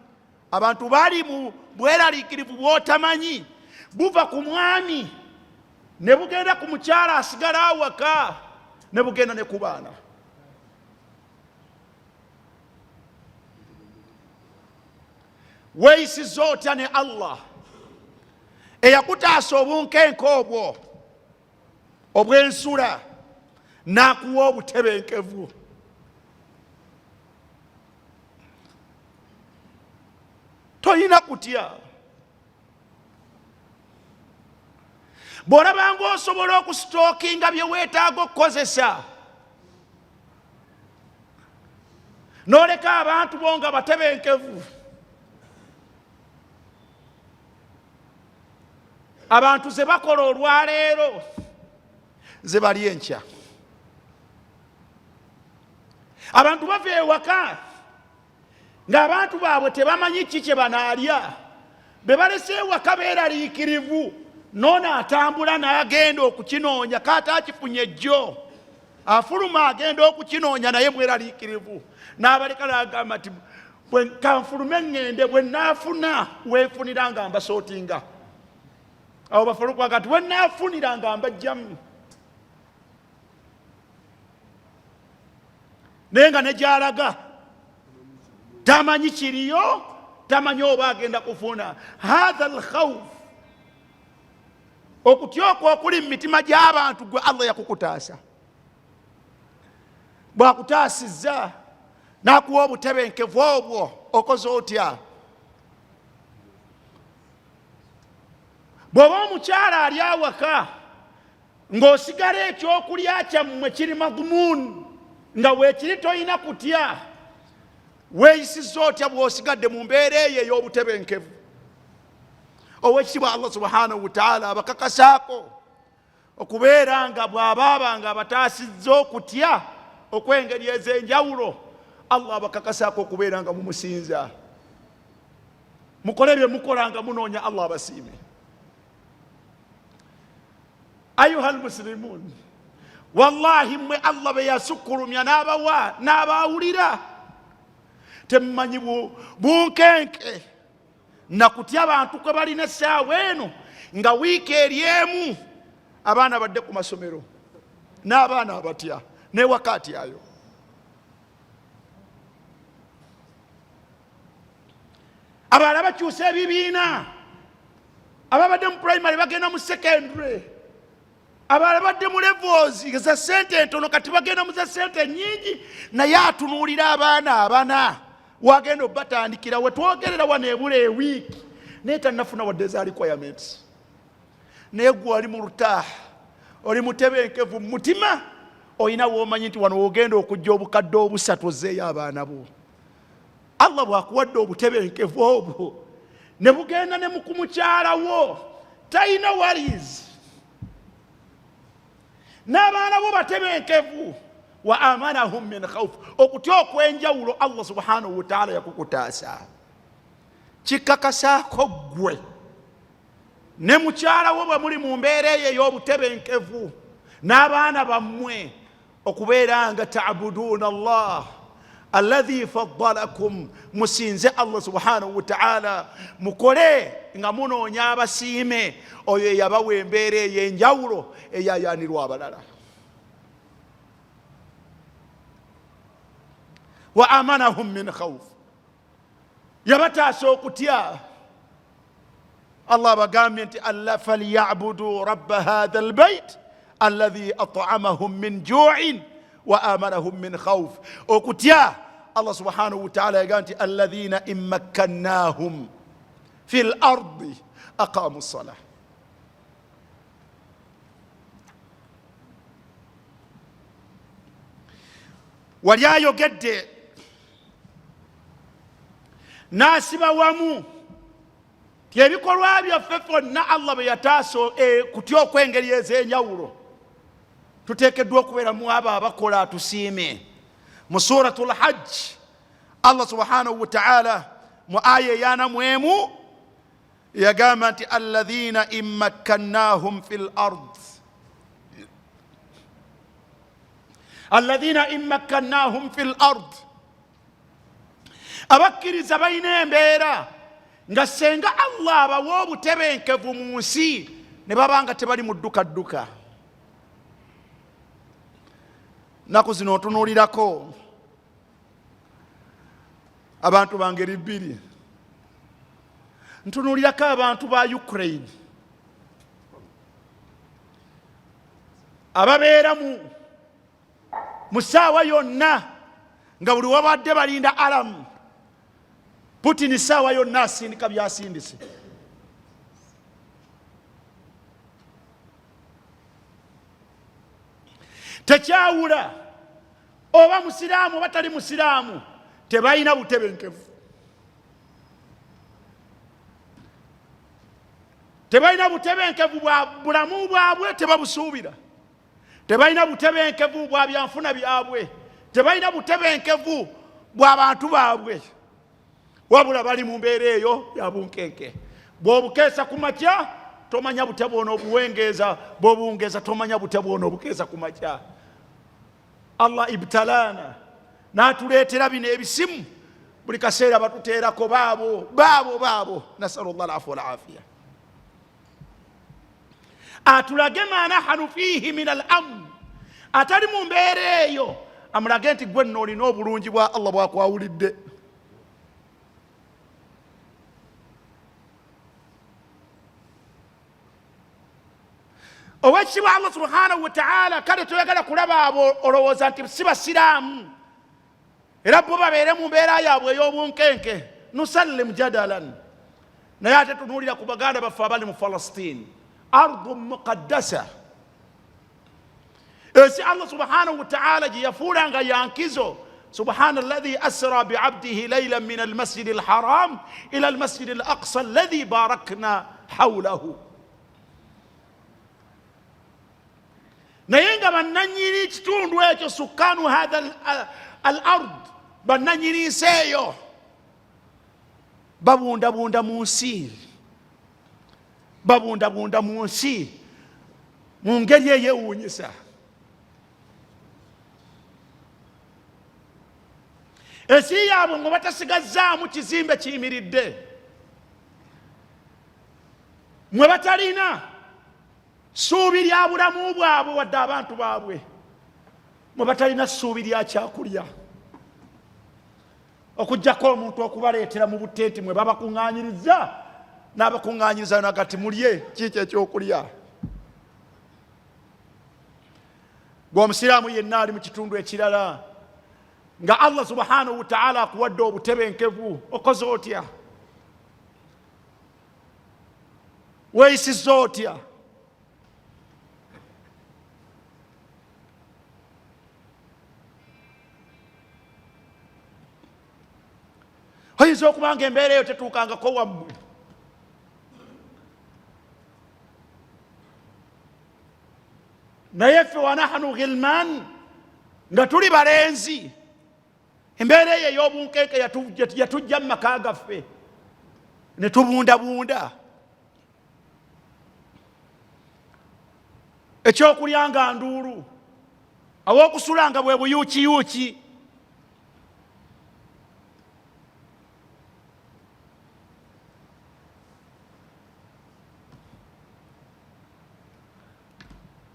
abantu bali mu bweraliikirivu bw'otamanyi buva ku mwami ne bugenda ku mukyala asigala awaka ne bugenda ne ku baana weeyisizza otya ne Allah eyakutaasa obunkenke obwo obw'ensula n'akuwa obutebenkevu toyina kutya bw'olabanga osobola okusitookinga bye weetaaga okukozesa n'oleka abantu bo nga batebenkevu abantu ze bakola olwaleero ze bali enkya abantu bava ewaka ng'abantu baabwe tebamanyi ki kye banaalya be balese ewaka beeraliikirivu noono atambula n'agenda okukinoonya kaata akifunye jjo afuluma agenda okukinoonya naye mweraliikirivu n'abaleka n'agamba nti kanfulume ŋŋende bwe naafuna weefunira nga mbasootinga abo bafulukwaga nti bwe naafunira nga mbajjamu naye nga ne gy'alaga tamanyi kiriyo tamanyi oba agenda kufuna hatha alkhawf okutyoka okuli mu mitima gy'abantu gwe Allah yakukutaasa bw'akutaasizza n'akuwa obutebenkevu obwo okoze otya bw'oba omukyala ali awaka ng'osigala ekyokulya kyammwe kiri madhumuun nga weekiri toyina kutya weeyisizza otya bw'osigadde mu mbeera eyo ey'obutebenkevu ow'ekitiibwa Allah subhanahu wa ta'ala abakakasaako okubeera nga bw'abaaba nga abataasizza okutya okw'engeri ez'enjawulo Allah abakakasaako okubeera nga mumusinza mukole bye mukola nga munoonya Allah abasiime ayuha almuslimun wallahi mmwe Allah be yasukkulumya n'abawa n'abaawulira temumanyi bunkenke nakutya abantu kwe balina essaawa eno nga wiiki eri emu abaana badde ku masomero n'abaana abatya ne wakati ayo abalala bakyusa ebibiina ababadde mu primary bagenda mu secondary abalala badde mu levels za sente entono kati bagenda mu za sente nyingi naye atunuulira abaana abana wagenda obatandikira wetwogerera wano ebula ewiiki naye tannafuna wadde za requirements naye gwe ali mu lutaaha oli mutebenkevu mu mutima olina woomanyi nti wano wogenda okujja obukadde obusatu ozzeeyo abaana bo Allah bw'akuwadde obutebenkevu obwo ne bugenda ne ku mukyala wo talina worries n'abaana bo batebenkevu wa amanahum min khawf okutya okwenjawulo Allah subhanahu wa ta'ala yakukutaasa kikakasaako ggwe ne mukyala wo bwe muli mu mbeera eyo ey'obutebenkevu n'abaana bammwe okubeera nga ta'buduuna Allah alladhi faddalakum, musinze Allah subhanahu wa ta'ala, mukole nga munoonya abasiime oyo eyabawa embeera ey'enjawulo eyayanirwa abalala. Wa amanahum min khawf, yabataasa okutya. Allah bagambye nti alla falyabudu rabba hadha albayt alladhi at'amahum min ju'in wa amanahum min khawf. Okutya Allah subhanahu wa ta'ala yagamba nti alladhina immakkannahum fil ardi aqamu as-salah. Wali ayogedde n'asiba wamu ti ebikolwa byaffe ffonna Allah bwe yataasa kutya okw'engeri ez'enjawulo tuteekeddwa okubeera mu abo abakola tusiime. Mu suratul hajj Allah subhanahu wa ta'ala mu aya ey'anamu yagamba nti alladhina immakkannahum fil ard, alladhina immakkannahum fil ard, abakkiriza balina embeera nga senga Allah abawa obutebenkevu mu nsi ne babanga tebali mu ddukadduka. Naku zino otunuulirako abantu bangeri bbiri. Ntunuulirako abantu ba Ukraine ababeera mu ssaawa yonna nga buli wabadde balinda alamu. Putin ssaawa yonna asindika byasindise. Tekyawula oba musiraamu oba tali musiraamu, tebalina butebenkevu. Tebalina butebenkevu bwa bulamu bwabwe, tebabusuubira. Tebalina butebenkevu bwa byanfuna byabwe, tebalina butebenkevu bwa bantu baabwe, wabula bali mu mbeera eyo ya bunkenke. Bw'obukeesa ku makya tomanya bute bwona obuwengeeza, bw'obuwungeeza tomanya bute bwona obukeesa ku makya. Allah ibtalana, n'atuleetera bino ebisimu buli kaseera batuteerako baabo. Nasalullah al-afwa wal-afiya. Atulage ma nahnu fihi min al-amn, atali mu mbeera eyo amulage nti gwe nno olina obulungi bwa Allah bwakwawulidde. Owekitiibwa Allah subhanahu wa ta'ala kale toyagala kulaba abo olowooza nti si basiraamu era bo babeere mu mbeera yaabwe ey'obunkenke. Nusallim jadalan, naye ate tunuulira ku baganda baffe abali mu Falastin, ardu muqaddasa, ensi Allah subhanahu wa ta'ala gye yafuulanga yankizo. Subhana alladhi asra bi'abdihi laylan min al-masjid al-haram ila al-masjid al-aqsa alladhi barakna hawlahu. Naye nga bannanyini kitundu ekyo, sukkaanu hadha al-ard, bannanyini nsi eyo babundabunda mu nsi, babundabunda mu nsi mu ngeri eyewuunyisa. Ensi yaabwe ngo batasigazzaamu kizimbe kiyimiridde, mwe batalina ssuubi lya bulamu bwabwe wadde abantu baabwe, mwe batalina ssuubi lya kyakulya, okuggyako omuntu okubaleetera mu buteeti mwe babakuŋŋaanyiriza, n'abakuŋŋaanyiriza nagati mulye kiki ekyokulya. Gwe omusiraamu yenna ali mu kitundu ekirala nga Allah subhanahu wa ta'ala akuwadde obutebenkevu, okoze otya? Weeyisizza otya? Oyinza okuba nga embeera eyo tetuukangako wammwe, naye ffe wa nahnu ghilman, nga tuli balenzi, embeera eyo ey'obunkenke yatujja mu maka gaffe ne tubundabunda. ekyokulya nga nduulu, aw'okusula nga bwe buyuukiyuuki.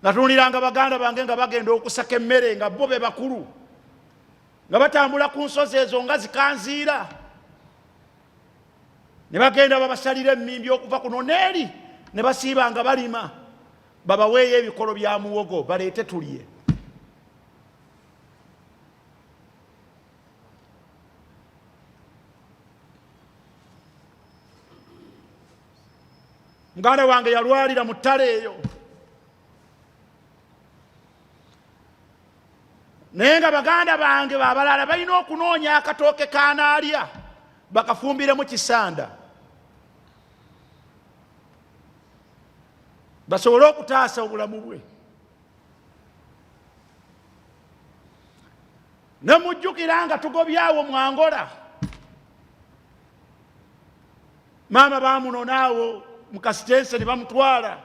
Natunuliranga baganda bange nga bagenda okusaka emmere nga bo be bakulu, nga batambula ku nsozi ezo nga zikanziira, ne bagenda babasalira emmimbi okuva kuno n'eri, ne basiiba nga balima, babaweeyo ebikolo bya muwogo baleete tulye. Muganda wange yalwalira mu ttale eyo, naye nga baganda bange babalala balina okunoonya akatooke kanaalya bakafumbiremu kisanda basobole okutaasa obulamu bwe. Ne mujjukira nga tugobyawo mu Angola, maama bamunonaawo mu Kasitense ne bamutwala,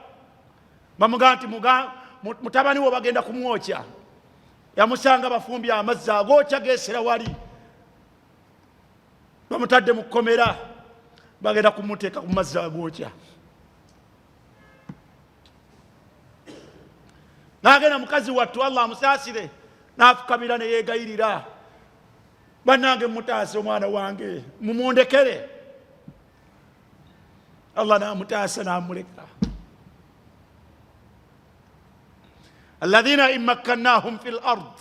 bamugaa nti mutabani wo bagenda kumwokya. Yamusanga bafumbya amazzi agookya geesera wali, bamutadde mu kkomera, bagenda kumuteeka ku mazzi agookya. N'agenda mukazi wattu Allah amusaasire, n'afukamira ne yeegayirira, bannange mutaase omwana wange mumundekere. Allah n'amutaasa n'amuleka. Alladhina in makkannahum fil ard,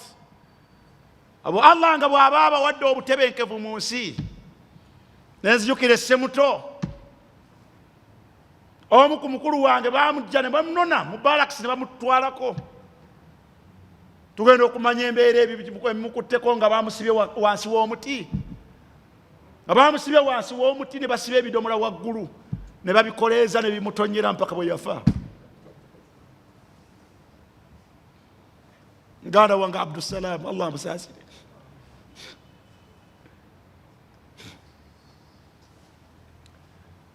abo Allah nga bw'aba abawadde obutebenkevu mu nsi. Nenzijukira essemuto, omu ku mukulu wange bamujja ne bamunona mu barracks ne bamutwalako. Tugenda okumanya embeera ebimukutteko nga bamusibye wansi w'omuti, nga bamusibye wansi w'omuti ne basiba ebidomola waggulu ne babikoleeza ne bimutonyera mpaka bwe yafa. Muganda wange Abdussalam, Allah amusaasire.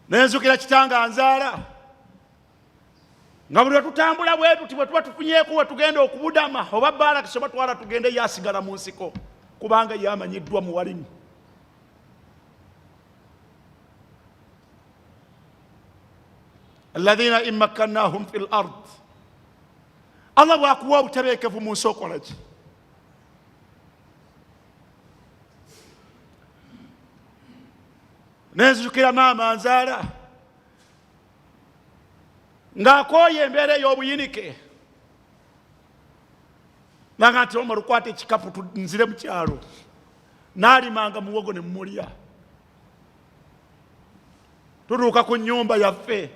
Nenzukira kitange anzaala, nga buli tutambula bwe tuti bwe tuba tufunyeeko we tugenda okubudama oba barracks oba twala tugende yasigala mu nsiko kubanga yamanyiddwa muwalimu. Alladhina in makkannahum fil ard, Allah bw'akuwa obutebenkevu mu nsi okola ki? Nenzijukira maama anzaala ng'akooye embeera ey'obuyinike, nanga nti Omar kwata ekikapu nzire mu kyalo, n'alimanga muwogo ne mmulya. Tutuuka ku nnyumba yaffe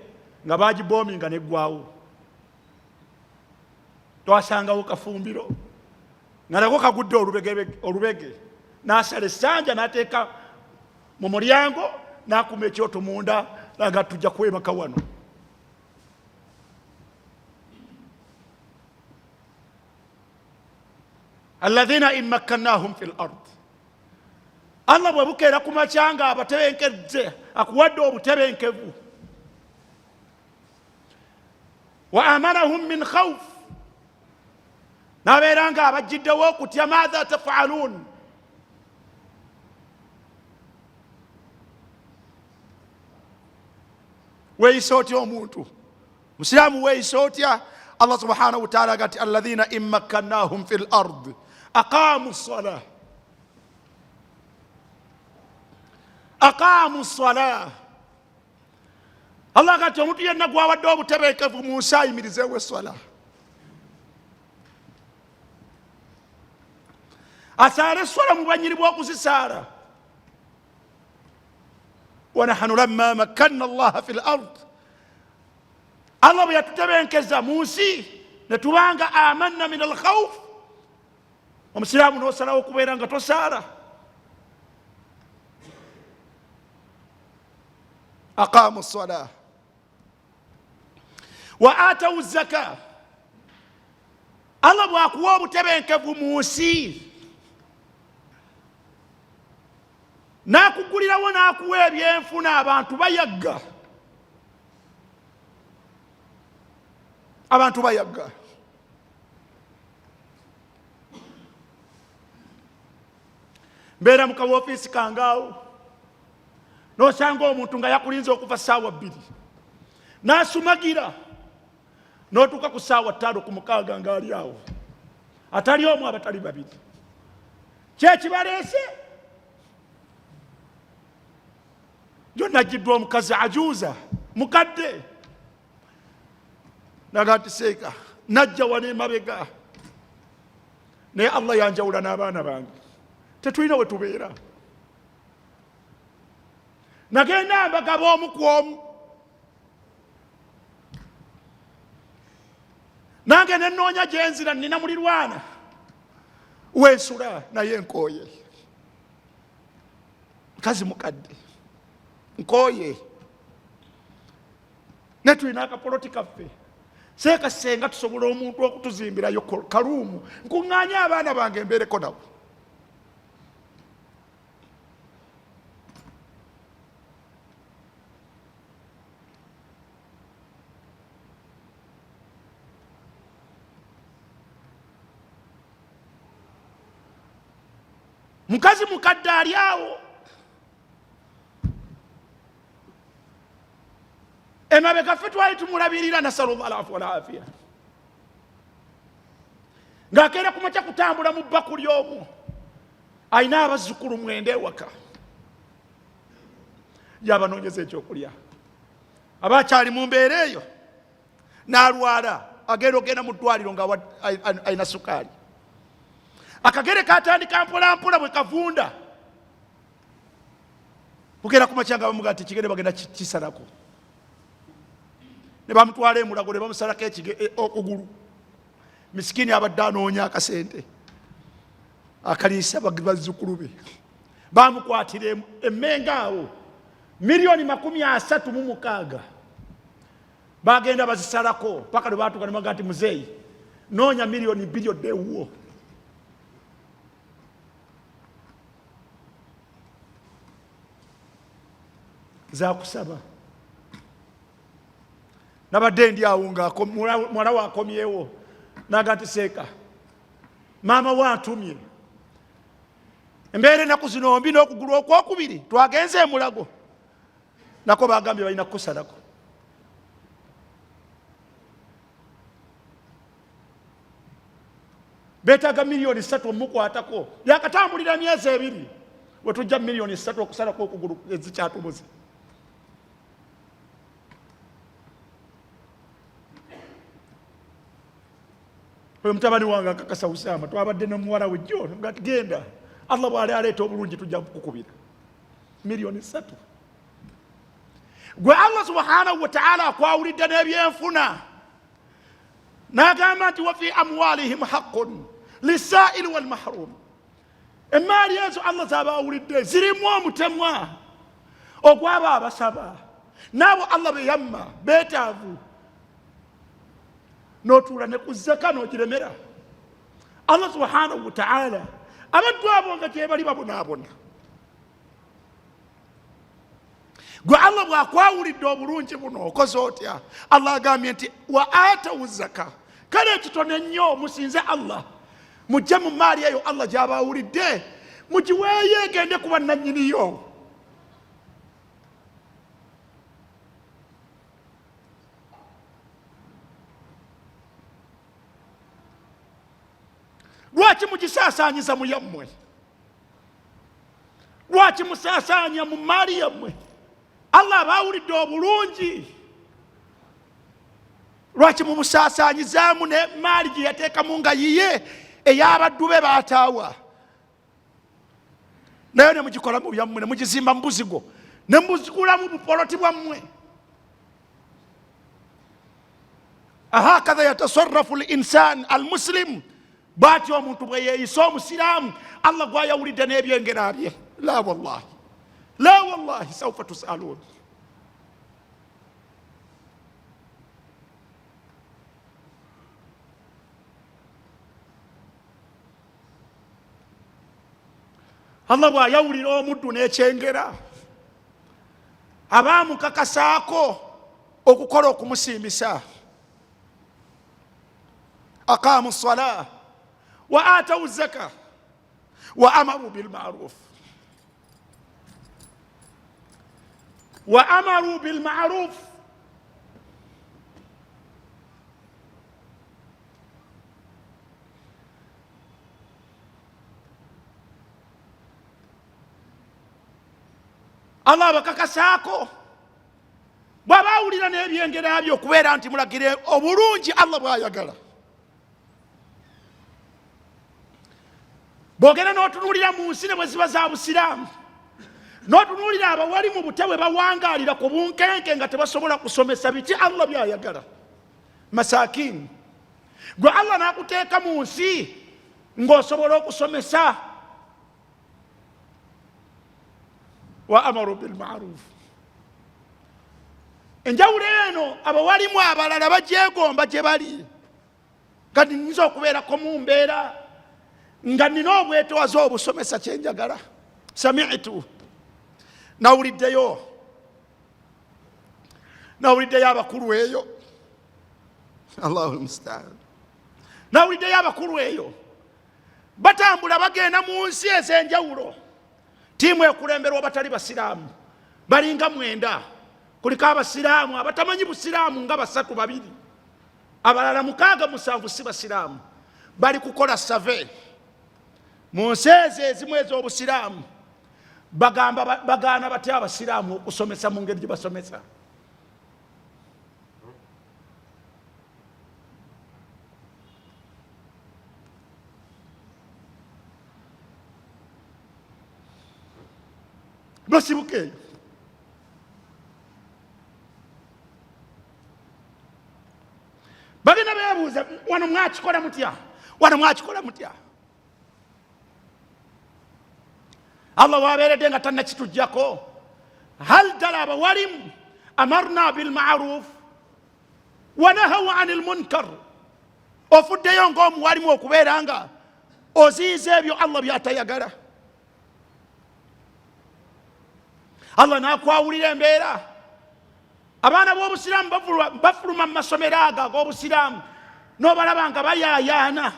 nga baagiboominga neggwawo, twasangawo kafumbiro nga nako kagudde olubege, n'asala essanja n'ateeka mu mulyango, n'akuma ekyoto munda, nga tujja kwebaka wano. Alladhina in makkannahum fil ard, Allah bwe bukeera ku makya nga abatebenkedde, akuwadde obutebenkevu. Wa amanahum min khawf, n'abeera nga abajjiddewo okutya. Maadha taf'aluun, weeyisa otya omuntu musiraamu, weeyisa otya? Allah subhanahu wa ta'ala agati alladhina in makkannahum fil ard aqaamu ssalah, aqaamu ssalah. Allah agati omuntu yenna gwawadde obutebenkevu mu nsi ayimirizeewo essala, asaala essala mu banyiri bw'okuzisaala. Wa nahnu lamma makkanna Allah fil ard, Allah bwe yatutebenkeza mu nsi ne tubanga amanna min al khawf, omusiraamu n'osalawo okubeera nga tosaala. Aqaamu ssalah wa aatawu zaka, Allah bw'akuwa obutebenkevu mu nsi n'akugulirawo n'akuwa ebyenfuna, abantu bayagga, abantu bayagga. mbeera mu kawofiisi kangaawo n'osanga omuntu nga yakulinze okuva ssaawa 2 n'asumagira n'otuuka ku ssaawa 5 ku 6 ng'ali awo atali omu abatali babiri. Kyekibaleese jonna ajjiddwa omukazi ajuuza mukadde naga nti seeka najja wano emabega naye Allah yanjawula n'abaana bange tetulina we tubeera. Nagenda mbagaba omu ku omu nange nenoonya gyenzira nina mulirwana wensula naye nkooye. Mukazi mukadde nkooye ne tulina akapoloti kaffe seeka senga tusobola omuntu okutuzimbirayo kaluumu nkuŋŋaanye abaana bange mbeereko nabo. Mukazi mukadde ali awo emabega ffe twali tumulabirira nasalullah alafu walafiya ng'akeera ku makya kutambula mu bakuli omwo ayina abazzukulu 9 ewaka yabanoonyeza ekyokulya abakyali mu mbeera eyo n'alwala agenda ogenda mu ddwaliro nga ayina sukaali. Akagere katandika mpolampola bwe kavunda bugera ku makya nga bamuga nti ekigere bagenda kisalako ne bamutwala emulago ne bamusalako okugulu. Misikini abadde anoonya akasente akaliisa bazzukulu be bamukwatira emmenga awo $30,36 bagenda bazisalako paka lwe baatuuka ne baga nti muzeeyi noonya $2 ewuwo. Zakusaba nabadde ndi awo nga mwala wakomyewo naga nti seeka maama wantumye embeera ennaku zino mbi n'okugulu okwokubiri twagenze emulago nako bagambye balina kukusalako. Beetaaga $3,000,000 omukwatako yakatambulira myezi 2 we tujja $3,000,000 okusalako okugulu ezikyatubuze. Oyo mutabani wange akakasa Usama twabadde n'omuwala we John nga tugenda Allah bw'ali aleeta obulungi tujja kukukubira $3,000,000. Gwe Allah subhanahu wa ta'ala akwawulidde n'ebyenfuna n'agamba nti wa fi amwalihim haqqun lisaa'ili wal mahrum. Emaali ezo Allah z'abaawulidde zirimu omutemwa ogw'abo abasaba n'abo Allah be yamma beetaavu n'otuula ne ku zaka n'ogiremera. Allah subhanahu wa ta'ala abantu abo nga gye bali babonaabona. Gwe Allah bw'akwawulidde obulungi buno okoze otya? Allah agambye nti wa atawu zaka, kale ekitono ennyo musinze Allah mujje mu maali eyo Allah gy'abaawulidde mugiweeyo egende ku bannannyiniyo. Lwaki mugisaasaanyiza mu yammwe? Lwaki musaasaanya mu maali yammwe? Allah abaawulidde obulungi. Lwaki mumusaasaanyizaamu ne maali gye yateekamu nga yiye ey'abaddu be baataawa? Nayo ne mugikola mu byammwe ne mugizimba mu buzigo ne mubuzigulamu bupoloti bwammwe. Ahakadha yatasarrafu al-insan al-muslim, bw'atyo omuntu bwe yeeyisa omusiraamu Allah gw'ayawulidde n'ebyengera bye. La wallahi, la wallahi sawfa tus'aluun. Allah bw'ayawulira omuddu n'ekyengera abaamukakasaako okukola okumusiimisa. Aqaamu ssalaa wa aatawu zaka wa amaru bil ma'ruf. وأمروا بالمعروف Allah bakakasaako bw'abaawulira n'ebyengera byo okubeera nti mulagire obulungi Allah bw'ayagala. Bw'ogenda n'otunuulira mu nsi ne bwe ziba za busiraamu, n'otunuulira abawali mu butebe bawangaalira ku bunkenke nga tebasobola kusomesa biti Allah by'ayagala. Masakini, gwe Allah n'akuteeka mu nsi ng'osobola okusomesa. Wa amaru bil ma'ruf. Enjawulo eno abawalimu abalala bagyegomba gye bali. Kati nnyinza okubeerako mu mbeera nga nina obwetoowaze obusomesa kye njagala. Sami'tu, nawuliddeyo abakulu eyo. Allahu musta'an. Nawuliddeyo abakulu eyo batambula bagenda mu nsi ez'enjawulo. Tiimu ekulemberwa abatali basiraamu balinga 9. Kuliko abasiraamu abatamanyi busiraamu nga 3-2, abalala 6-7 si basiraamu. Bali kukola survey mu nsi ezimu ez'obusiraamu, bagaana batya abasiraamu okusomesa mu ngeri gye basomesa. Basibuke eyo bagenda beebuuza, wano mwakikola mutya? Wano mwakikola mutya? Allah wabeeredde nga tannakitujjako. Hal ddala abawalimu amarna bilmaruf wa nahaw anil munkar. Ofuddeyo ng'omuwalimu okubeera nga oziyiza ebyo Allah by'atayagala. Allah n'akwawulira embeera. Abaana b'obusiraamu bafuluma mu masomero ago ag'obusiraamu, n'obalaba nga bayaayaana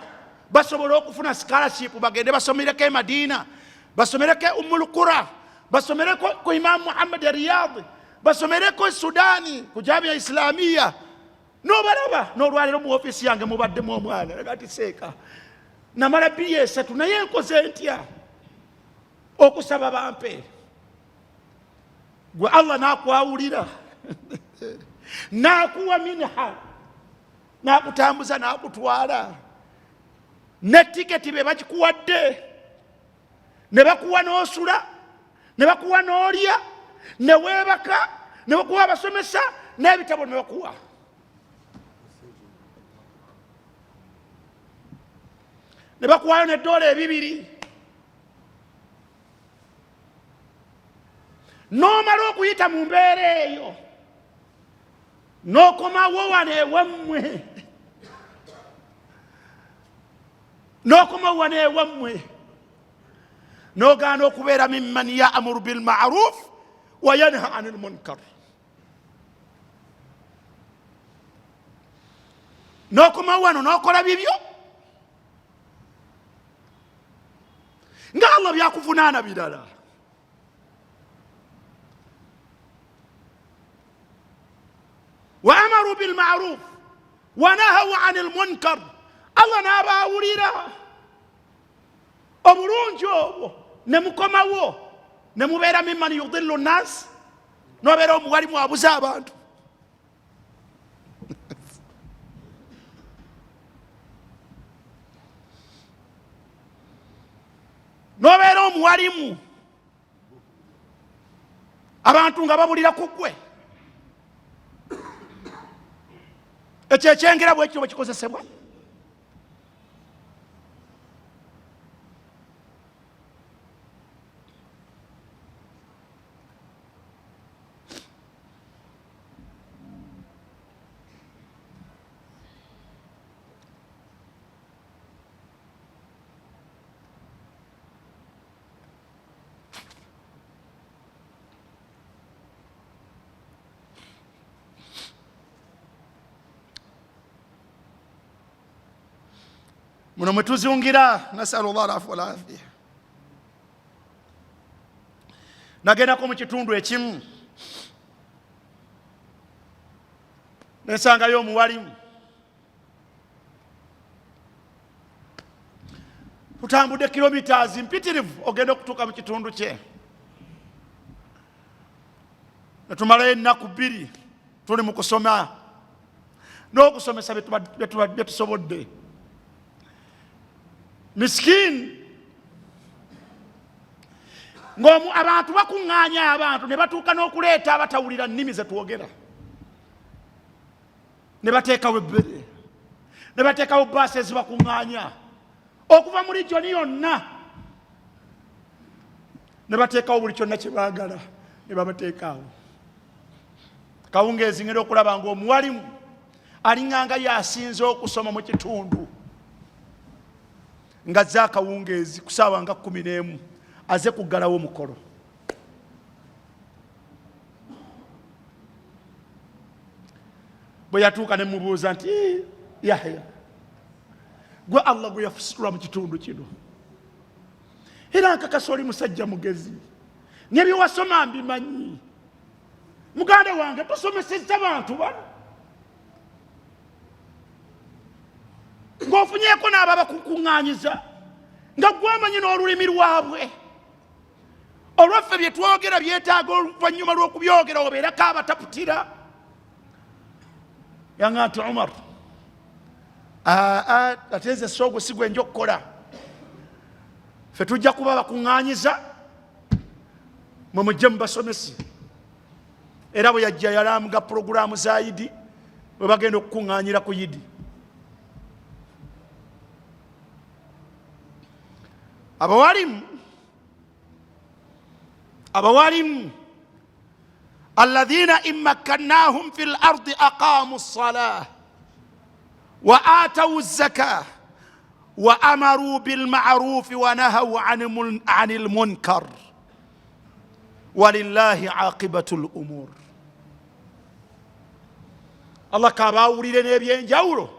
basobola okufuna scholarship bagende basomereko e Madiina, basomereko e Ummul Qura, basomereko ku Imam Muhammad Riyadh, basomereko e Sudaani ku Jamia Islamiya. N'obalaba n'olwaliro mu ofiisi yange mubaddemu omwana agati seeka namala BA3 naye nkoze ntya okusaba bampe. Gwe Allah n'akwawulira n'akuwa minha, n'akutambuza n'akutwala ne tiketi be bagikuwadde, ne bakuwa n'osula, ne bakuwa n'olya, ne weebaka, ne bakuwa abasomesa n'ebitabo ne bakuwa. Ne bakuwayo n'eddoola 2. N'omala okuyita mu mbeera eyo n'okomawo wano ewammwe, n'ogaana okubeera mimman ya'muru bil ma'ruf wa yanha anil munkar. N'okomawo wano n'okola bibyo nga Allah byakuvunaana birala. وأمروا بالمعروف ونهوا عن المنكر. الله n'abaawulira obulungi obwo ne mukomawo ne mubeera mimman yudillu nnaasi, n'obeera omuwalimu abuza abantu. N'obeera omuwalimu abantu nga babulira ku ggwe. Ekyo ekyengera bwekyo bwe kikozesebwa. Muno mwe tuzungira, nasalullah alafu walafiya. Nagendako mu kitundu ekimu nesangayo omuwalimu tutambudde kilometers mpitirivu ogenda okutuuka mu kitundu kye netumalayo ennaku 2 tuli mu kusoma n'okusomesa byetusobodde. Miskini abantu bakuŋŋaanya abantu ne batuuka n'okuleeta abatawulira nnimi ze twogera, ne bateekawo ebbere, ne bateekawo bbaasi ezibakuŋŋaanya okuva mu region yonna, ne bateekawo buli kyonna kye baagala ne babateekaawo. Kawungeezi ngenda okulaba ng'omuwalimu alinganga yasinze okusoma mu kitundu nga azze akawungeezi ku ssaawa nga 11 aze kuggalawo omukolo. Bwe yatuuka ne mubuuza nti Yahya, gwe Allah gwe yafusitula mu kitundu kino era nkakasa oli musajja mugezi nebye wasoma mbimanyi, muganda wange tosomesezza bantu bano ng'ofunyeeko n'abo abakukuŋŋaanyiza nga gwamanyi n'olulimi lwabwe. Olwaffe bye twogera byetaaga oluvannyuma lw'okubyogera obeerako abataputira. Yanga nti Umar, ate nze soogwe si gwe nja okukola, ffe tujja kuba bakuŋŋaanyiza mwe mujje mu basomesi. Era bwe yajja yalamuga pulogulaamu za Yidi bwe bagenda okukuŋŋaanyira ku Yidi. abawalimu alladhina immakkannahum fil ardi aqamu as-salah wa atawu az-zakah wa amaru bil ma'ruf wa nahaw 'anil munkar walillahi 'aqibatul umur. Allah kabawulire n'ebyenjawulo,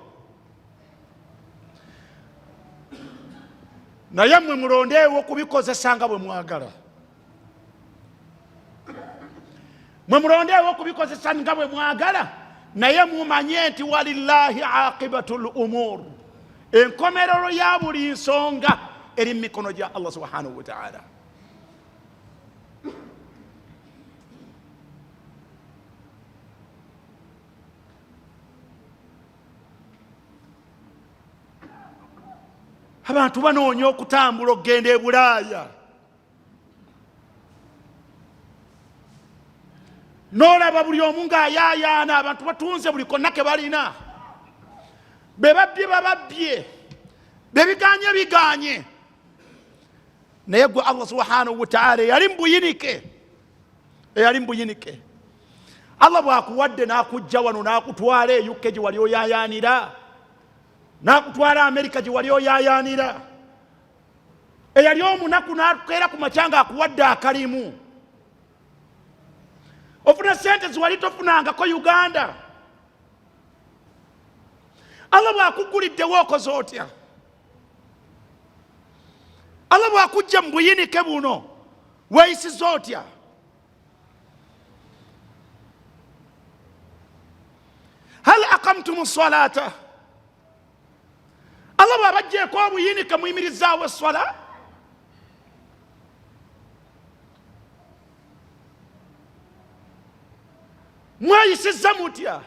naye mmwe mulondeewo okubikozesa nga bwe mwagala. Mwe mulondeewo okubikozesa nga bwe mwagala, naye mumanye nti walillahi aqibatul umur, enkomerero ya buli nsonga eri mu mikono gya Allah subhanahu wa ta'ala. Abantu banoonya okutambula okugenda e Bulaaya, n'olaba buli omu ng'ayaayaana, abantu batunze buli konna ke balina, be babbye bababbye, be biganye biganye. Naye gwe Allah subhanahu wa ta'ala eyali mu buyinike, Allah bw'akuwadde n'akujja wano n'akutwala e UK gye wali oyaayaanira, n'akutwala Amerika gye wali oyaayaanira, eyali omunaku n'atukeera ku makya ng'akuwadde akalimu, ofuna sente ziwali tofunangako Uganda, Allah bw'akuguliddewo okoze otya? Allah bw'akujja mu buyinike buno weeyisiza otya? Hal aqamtumu salata, Allah bw'abaggyeko obuyinike muyimirizaawo eswala? Mweyisizza mutya?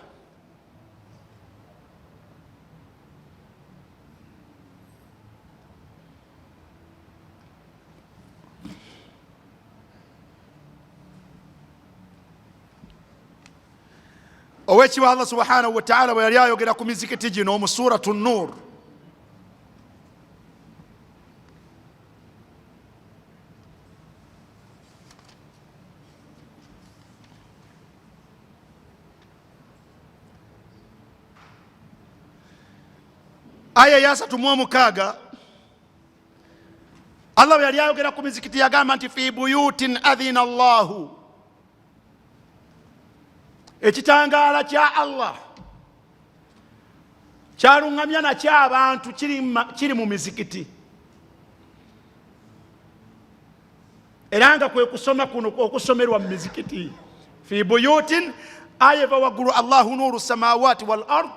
Oweekitiibwa Allah subhanahu wa ta'ala bwe yali ayogera ku mizikiti gino mu suratu Nur, aya ya 36, Allah bwe yali ayogera ku mizikiti yagamba nti fi buyutin adhina Allahu, ekitangaala kya Allah kyaluŋŋamya nakyo abantu kiri mu mizikiti, era nga kwe kusoma kuno okusomerwa mu mizikiti. Fi buyutin آية وقل الله نور السماوات والأرض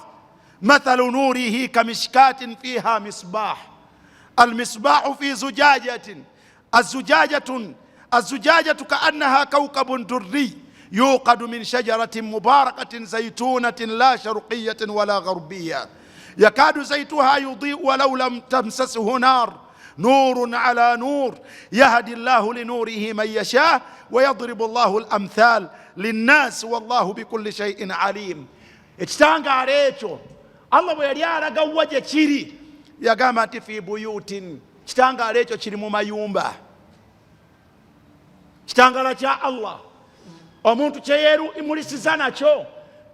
مثل نوره كمشكاة فيها مصباح المصباح في زجاجة الزجاجة كأنها كوكب دري يوقد من شجرة مباركة زيتونة لا شرقية ولا غربية يكاد زيتها يضيء ولو لم تمسسه نار نور على نور يهدي الله لنوره من يشاء ويضرب الله الأمثال للناس والله بكل شيء عليم. ekitangala ekyo Allah bwe yali alaga wajje kiri yagamba nti fi buyutin, kitangala ekyo kiri mu mayumba. Kitangala kya Allah omuntu kyeyerumulisiza nakyo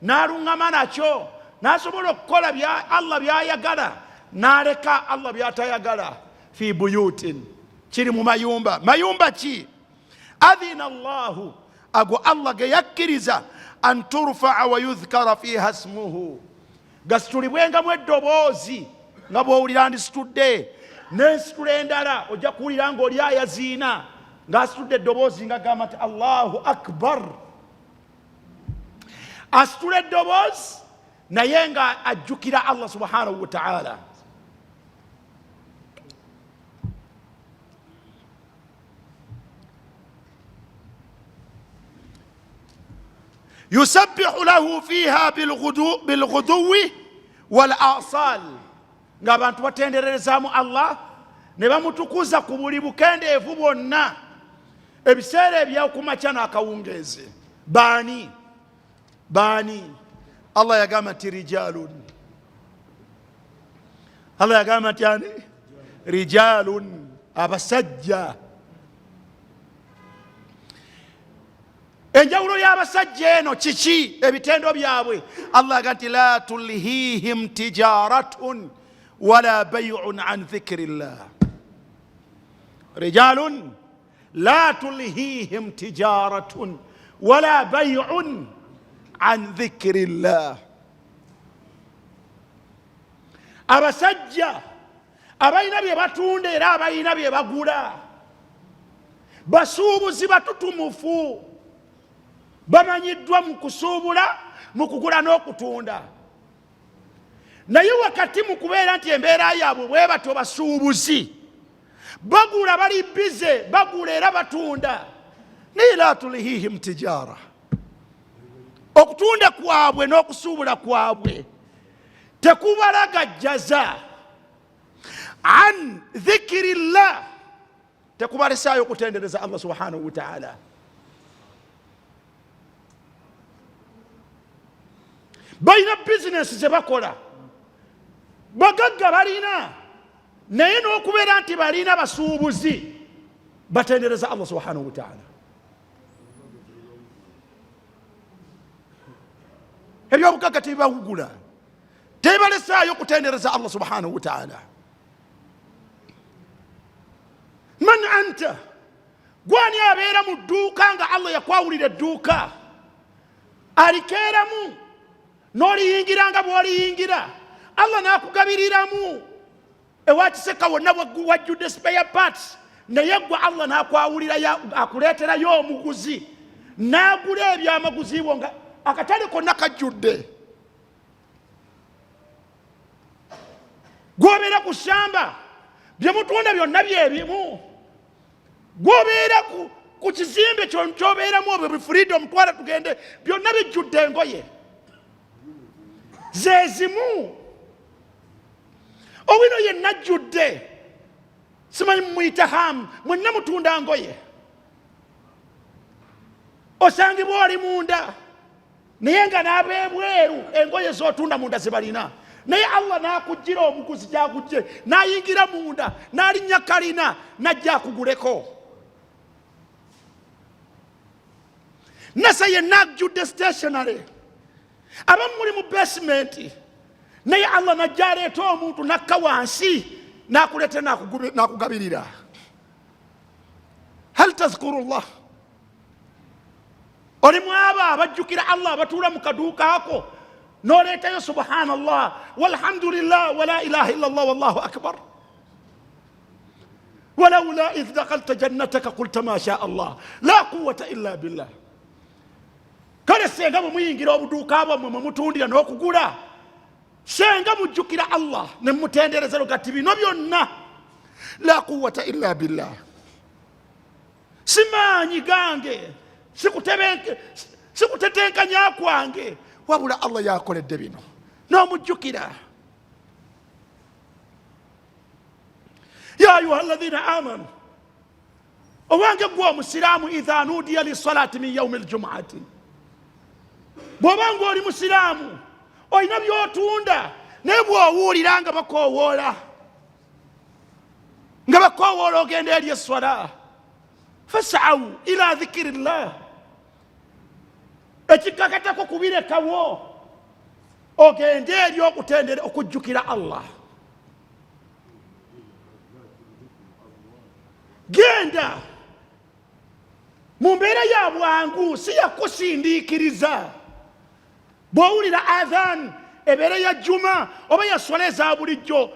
n'aluŋŋama nakyo n'asobola okukola bya Allah by'ayagala n'aleka Allah by'atayagala. fi buyutin, kiri mu mayumba. Mayumba ki? adhina Allahu, ago Allah ge yakkiriza an turfa'a wa yudhkara fiha ismuhu, gasitulibwengamu eddoboozi nga bw'owulira ndisitudde n'ensitula endala ojja kuwulira ng'oli ayaziina ng'asitudde eddoboozi nga gamba nti Allahu akbar. asitula eddoboozi naye nga ajjukira Allah subhanahu wa ta'ala. يسبح له فيها بالغدو والآصال, nga abantu batendererezaamu Allah ne bamutukuza ku buli bukendeevu bwonna ebiseera ebyokumakya n'akawungeezi. baani Allah yagamba nti rijalun, Allah yagamba nti ani rijalun, abasajja. enjawulo y'abasajja eno kiki? ebitendo byabwe. Allah yagamba nti la tulhihim tijaratun wala bay'un an dhikrillah. rijalun la tulhihim tijaratun wala bay'un an dhikrillah. abasajja abalina bye batunda era abalina bye bagula, basuubuzi batutumufu, bamanyiddwa mu kusuubula, mu kugula n'okutunda. naye wakati mu kubeera nti embeera yaabwe bwe batyo basuubuzi, bagula bali bize, bagula era batunda. naye la tulhihim tijara, okutunda kwabwe n'okusuubula kwabwe tekubalagajjaza an dhikirillah, tekubalesaayo okutendereza Allah subhanahu wa ta'ala. balina bizinesi ze bakola, bagagga balina, naye n'okubeera nti balina basuubuzi batendereza Allah subhanahu wa ta'ala. ebyobugagga tebibawugula, tebalesaayo okutendereza Allah subhanahu wa ta'ala. man anta, gwani abeera mu dduuka nga Allah yakwawulira edduuka, alikeeramu n'oliyingiranga bw'oliyingira, Allah n'akugabiriramu ewakiseka wonna wajjudde spare parts, naye gwe Allah n'akwawulira akuleeterayo omuguzi n'agula ebyamaguzi bwo nga akatale konna kajjudde. gwobeera ku ssamba, bye mutunda byonna byebimu. gwobeera ku kizimbe kyobeeramu obwo bifulidde omutwala tugende, byonna bijjudde engoye zezimu. owino yenna ajjudde, simanyi mumuyita hamu, mwenna mutunda ngoye. osangibwa oli munda naye nga n'abeebweru engoye z'otunda munda zebalina, naye Allah n'akuggira omuguzi gy'akugye, n'ayingira munda n'alinnya kalina n'ajja akuguleko. nasa yenna ajjudde stationary, abamu muli mu basement, naye Allah n'ajja aleeta omuntu n'akka wansi n'akuleeta n'akugabirira. hal tazkuru llah, olimu abo abajjukira Allah abatuula mu kaduuka ako n'oleetayo subhanallah walhamdulillah wala ilaha illallah wallahu akbar. walawla idh dakalta jannataka qulta ma sha Allah la quwwata illa billah. kale senga muyingira obuduuka bwammwe mwe mutundira n'okugula, senga mujjukira Allah ne mutendereza lugati bino byonna la quwwata illa billah. Simanyi gange, sikutetenkanya kwange, wabula Allah yakoledde bino n'omujjukira. Ya ayuha alladhina amanu, owange gwe omusiraamu, idha nudiya lissalati min yaumi aljumuati, bw'obanga oli musiraamu olina by'otunda naye bw'owuulira nga bakoowoola ogenda eri esswala, fas'aw ila dhikirillah, ekikakatako kubirekawo ogende eri okujjukira Allah. Genda mu mbeera ya bwangu, si yakusindiikiriza. Bw'owulira adhan ebeera ya juma oba yaswala eza bulijjo,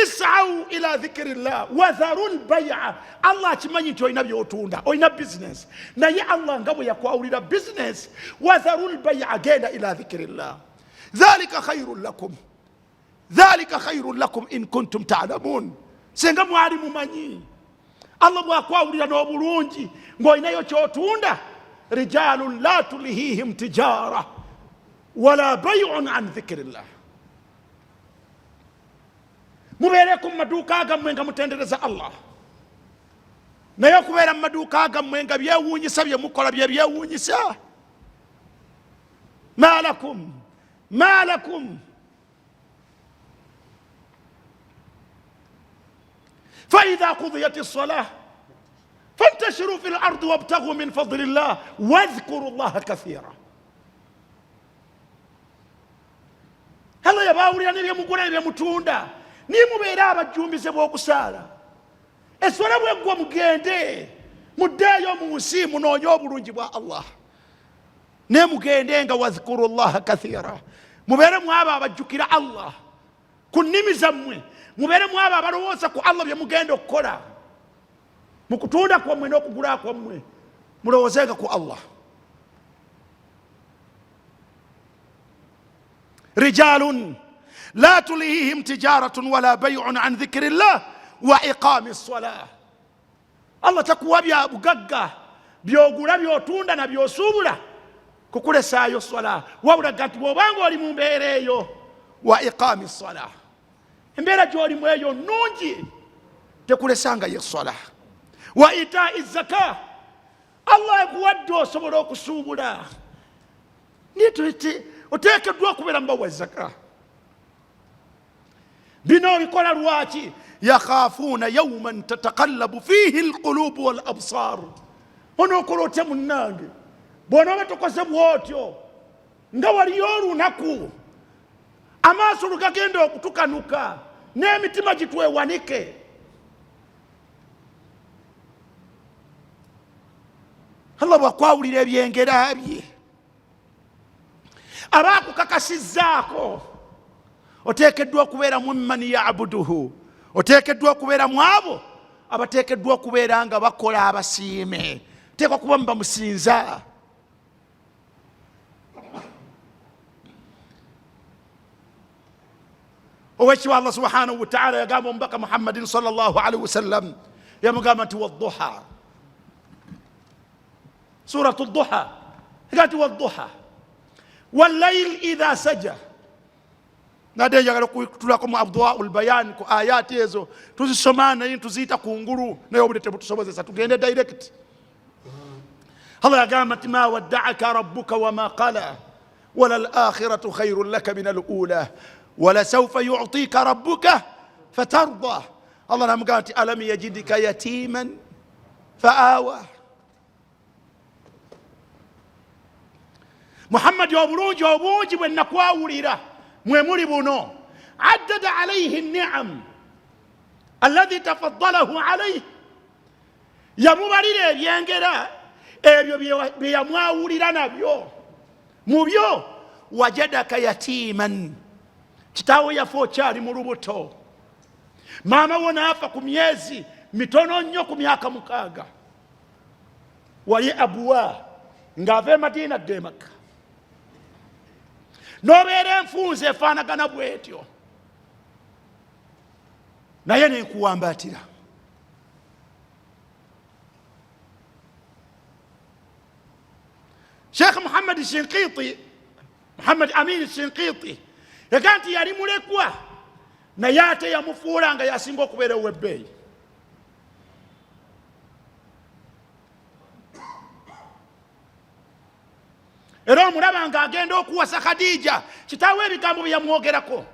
is'aw ila dhikirillah wadharu lbaya. Allah akimanyi nti olina byotunda, olina business, naye Allah nga bwe yakwawulira business, wadharu lbaya, agenda ila dhikirillah. Dhalika khayrun lakum in kuntum ta'lamun. Senga mwali mumanyi Allah bwakwawulira n'obulungi ng'olinayo kyotunda, rijalun la tulihihim tijara wala bay'un an dhikirillah. Mubeereku mu maduuka gammwe nga mutendereza Allah, naye okubeera mu maduuka gammwe nga byewuunyisa bye mukola bye byewuunyisa. ma lakum فإذا قضيت الصلاة فانتشروا في الأرض وابتغوا من فضل الله واذكروا الله كثيرا. Allah yabaawulira n'ebyemugula n'ebyemutunda, nimubeera abajjumbize b'okusaala. Esswala bweggwa mugende, muddeeyo mu nsi munoonye obulungi bwa Allah, ne mugende nga wadhkuru llaha kathira. Mubeere mu abo abajjukira Allah ku nnimi zammwe, mubeere mu abo abalowooza ku Allah bye mugenda okukola. Mu kutunda kwammwe n'okugula kwammwe mulowoozenga ku Allah. رجال لا تلهيهم تجارة ولا بيع عن ذكر الله وإقام الصلاة. الله تكوى بيا بغغا byogula byotunda na byosuubula kukulesaayo sola, wabula gati bw'obanga oli mu mbeera eyo wa iqami sola, embeera gy'olimu eyo nnungi, tekulesangayo sola. Wa itai zaka, Allah ekuwadde osobola okusuubula, oteekeddwa okubeera mubawa zaka. Bino bikola lwaki? yakhafuuna yawman tataqallabu fihi alqulubu wal absar. Onookola otya munnange bw'onooba tokoze bw'otyo nga waliyo olunaku amaaso lugagenda okutukanuka n'emitima gitwewanike? Allah bwakwawulira ebyengera bye abaakukakasizzaako, oteekeddwa okubeera mumman ya'buduhu, oteekeddwa okubeera mu abo abateekeddwa okubeera nga bakola abasiime, teekwa kuba mubamusinza. Owekiwa Allah subhanahu wa ta'ala yagamba omubaka Muhammadin sallallahu alaihi wasallam, yamugamba nti wadduha, suratu dduha egati wadduha wallayl idha saja. Nade njagala okutulako mu adwaul bayan ku ayati ezo tuzisoma naye tuziyita kungulu, naye obudde tebutusobozesa tugende direct. Allah yagamba nti ma wadda'aka rabbuka wama qala wala al-akhiratu khayrun laka min al-ula wala sawfa yu'tika rabbuka fatarda. Allah namugamba nti alam yajidika yatiman fa'awa. Muhammad obulungi obungi bwe nakwawulira mwe muli buno. Addada alayhi ni'am alladhi tafaddalahu alayhi, yamubalira ebyengera ebyo bye yamwawulira nabyo. Mu byo wajadaka yatiman, kitaawe yafa okyali mu lubuto, maama wo naafa ku myezi mitono nnyo, ku myaka 6. Wali abuwa ng'ava e Madina adde Makka. nobeera enfunze efaanagana bwetyo naye nenkuwambaatira. Sheikh Muhammad Shinqiti, Muhammad Amin Shinqiti yagaa nti yali mulekwa naye ate yamufuula nga yasinga okubeera ow'ebbeeyi. Era omulaba nga agenda okuwasa Khadija, kitaawe ebigambo bye yamwogerako.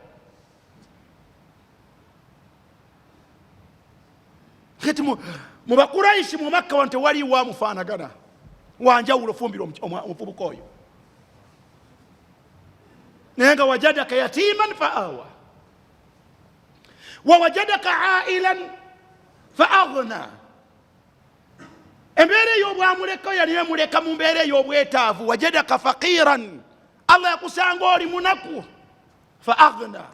Kati mu Bakuraishi mu Makka wano tewaliwo amufaanagana wanjawulo fumbira omuvubuka oyo. Naye nga wajadaka yatiman fa awa wa wajadaka ailan fa aghna. Embeera ey'obwamuleka yali emuleka mu mbeera ey'obwetaavu. Wajadaka faqiran, Allah yakusanga oli munaku, fa aghna,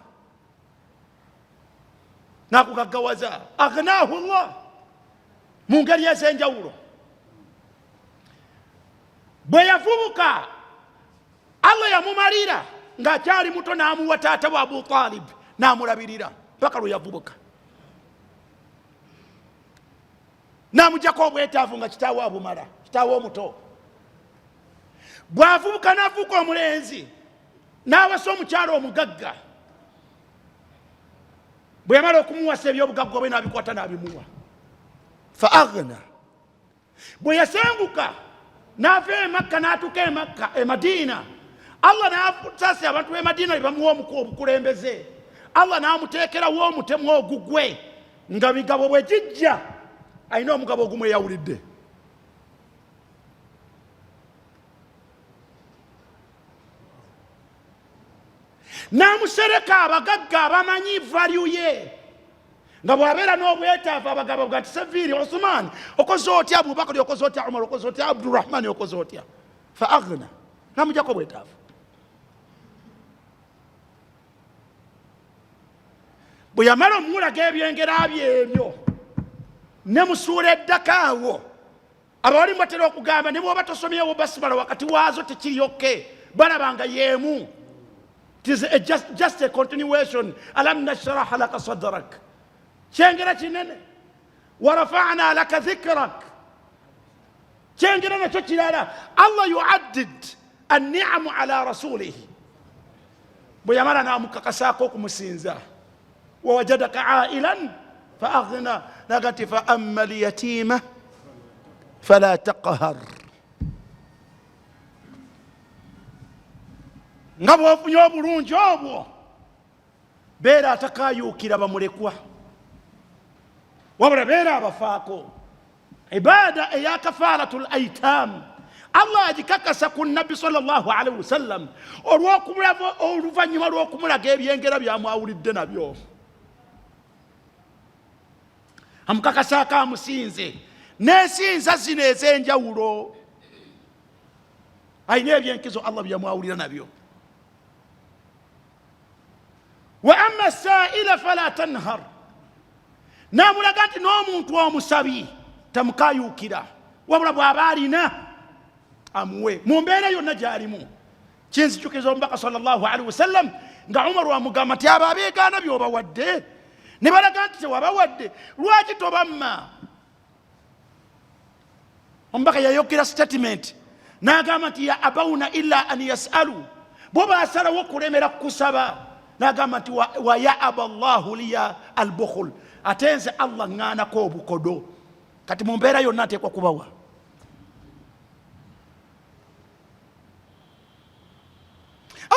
nakugaggawaza. Aghnahu Allah mu ngeri ez'enjawulo. Bwe yavubuka Allah yamumalira ng'akyali muto, n'amuwa taata wa Abu Talib n'amulabirira paka lwe yavubuka, n'amugyako obwetaavu nga kitaawe abumala, kitaawe omuto. Bw'avubuka n'afuuka omulenzi n'awasa omukyalo omugagga. Bwe yamala okumuwasa ebyobugagga bwe n'abikwata n'abimuwa, fa aghna. Bwe yasenguka n'ava e Makka n'atuuka e Makka e Madiina, Allah n'afutasasi abantu b'e Madiina ne bamuwa obukulembeze. Allah n'amuteekerawo omutemu ogugwe nga bigabo bwe gijja alina omugabo ogumu eyawulidde. N'amusereka abagagga abamanyi value ye, nga bw'abeera n'obwetaavu abagabo bwa nti Saviiri, Osman okoze otya, Abubakar okoze otya, Umar okoze otya, Abdurrahman okoze otya, fa aghna, n'amugyako obwetaavu. Bwe yamala omulaga ebyengera bye ebyo ne musuula eddaka awo, abawalimu batera okugamba ne bw'oba tosomyewo basmala wakati waazo tekiryoke, balaba nga yeemu. It is just a continuation. Alam nashraha laka sadrak, kyengera kinene. Warafa'na laka dhikrak, kyengera nakyo kirala. Allah yu'addid an-ni'amu ala rasulihi. Bwe yamala n'amukakasaako okumusinza, wawajadaka ailan fa aghna, nagati fa amma al-yatima fala taqhar. Nga bw'ofunye obulungi obwo, beera atakayuukira bamulekwa, wabula beera abafaako. Ibaada eya kafaaratul aitam Allah agikakasa ku Nabbi sallallahu alaihi wasallam oluvannyuma lw'okumulaga ebyengera byamwawulidde nabyo. Amukakasaako amusinze n'ensinza zino ez'enjawulo, alina ebyenkizo Allah byamwawulira nabyo. Wa amma saa'ila fala tanhar, n'amulaga nti n'omuntu omusabi tamukayuukira, wabula bw'aba alina amuwe mu mbeera yonna gy'alimu. Kinzijukiza omubaka sallallahu alaihi wasallam nga Umar wamugamba nti abo abeegaana by'obawadde ne balaga nti tewabawadde, lwaki tobamma? Omubaka yayogera statement n'agamba nti ya abawuna illa an yasalu, bo baasalawo okulemera kusaba, n'agamba nti wa ya aballahu liya albukhul, ate nze Allah ŋŋaanako obukodo. Kati mu mbeera yonna ateekwa kubawa.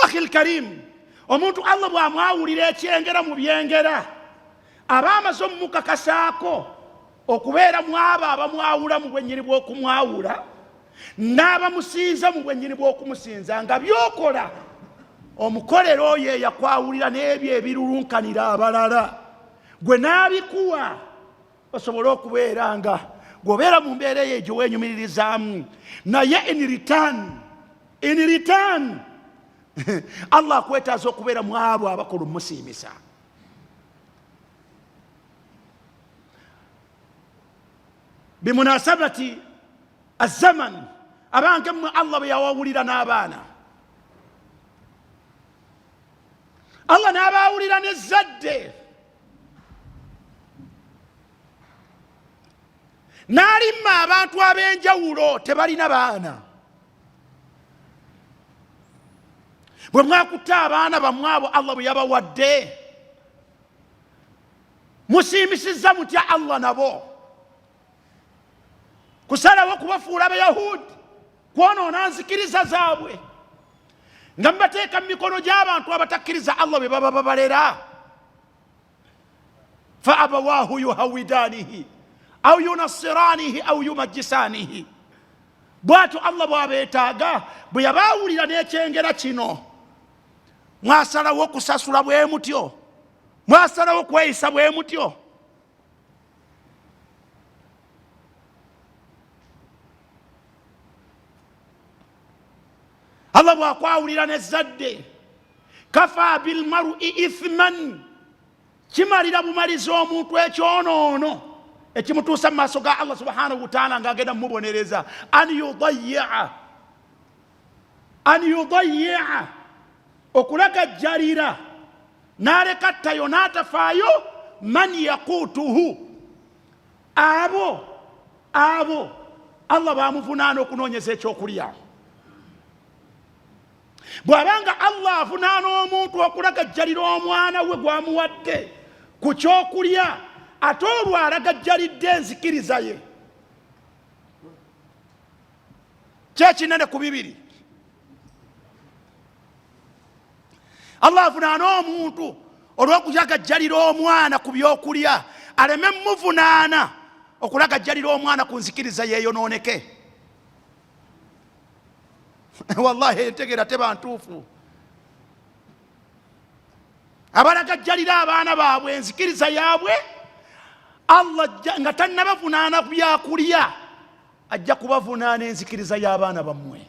Akhil Karim, omuntu Allah bw'amwawulira ekyengera mu byengera, aba amaze omumukakasaako okubeera mu abo abamwawula mu bwennyini bw'okumwawula n'abamusinza mu bwennyini bw'okumusinza, nga byokola omukolero oyo eyakwawulira n'ebyo ebirulunkanira abalala, gwe n'abikuwa osobola okubeera nga gw'obeera mu mbeera eyo egyo weenyumiririzaamu. Naye in return Allah akwetaaza okubeera mu abo abakola omusiimisa. Bimunasabati azaman, abange mmwe Allah bwe yawawulira n'abaana, Allah n'abaawulira n'ezzadde n'alimma abantu ab'enjawulo tebalina baana. Bwe mwakutte abaana bammwe abo Allah bwe yabawadde musiimisizza mutya Allah nabo kusalawo kubafuula Abayahudi kwonoona nzikiriza zaabwe nga mubateeka mu mikono gy'abantu abatakkiriza Allah be baba babalera. Fa abawaahu yuhawidanihi au yunassiranihi au yumajjisanihi. Bw'atyo Allah bw'abeetaaga bwe yabaawulira n'ekyengera kino mwasalawo kusasula bwe mutyo, mwasalawo kweyisa bwe mutyo. Allah bw'akwawulira n'ezzadde kafa bilmar'i ithman, kimalira bumaliza omuntu ekyonoono ekimutuusa mu maaso ga Allah subhanahu wa ta'ala ng'agenda mumubonereza. An yudayya okulagajjalira n'aleka ttayo n'atafaayo man yaqutuhu, abo Allah baamuvunaana okunoonyeza ekyokulya. Bw'abanga Allah avunaana omuntu okulagajjalira omwana we gwamuwadde ku kyokulya, ate olwo alagajjalidde enzikiriza ye, kyekinene ku bibiri. Allah avunaana omuntu olw'okulagajjalira omwana ku byokulya, aleme muvunaana okulagajjalira omwana ku nzikiriza yeeyonooneke. Wallahi entegera teba ntuufu. Abalagajjalira abaana baabwe enzikiriza yaabwe, Allah nga tannabavunaana ku byakulya ajja kubavunaana enzikiriza y'abaana bammwe.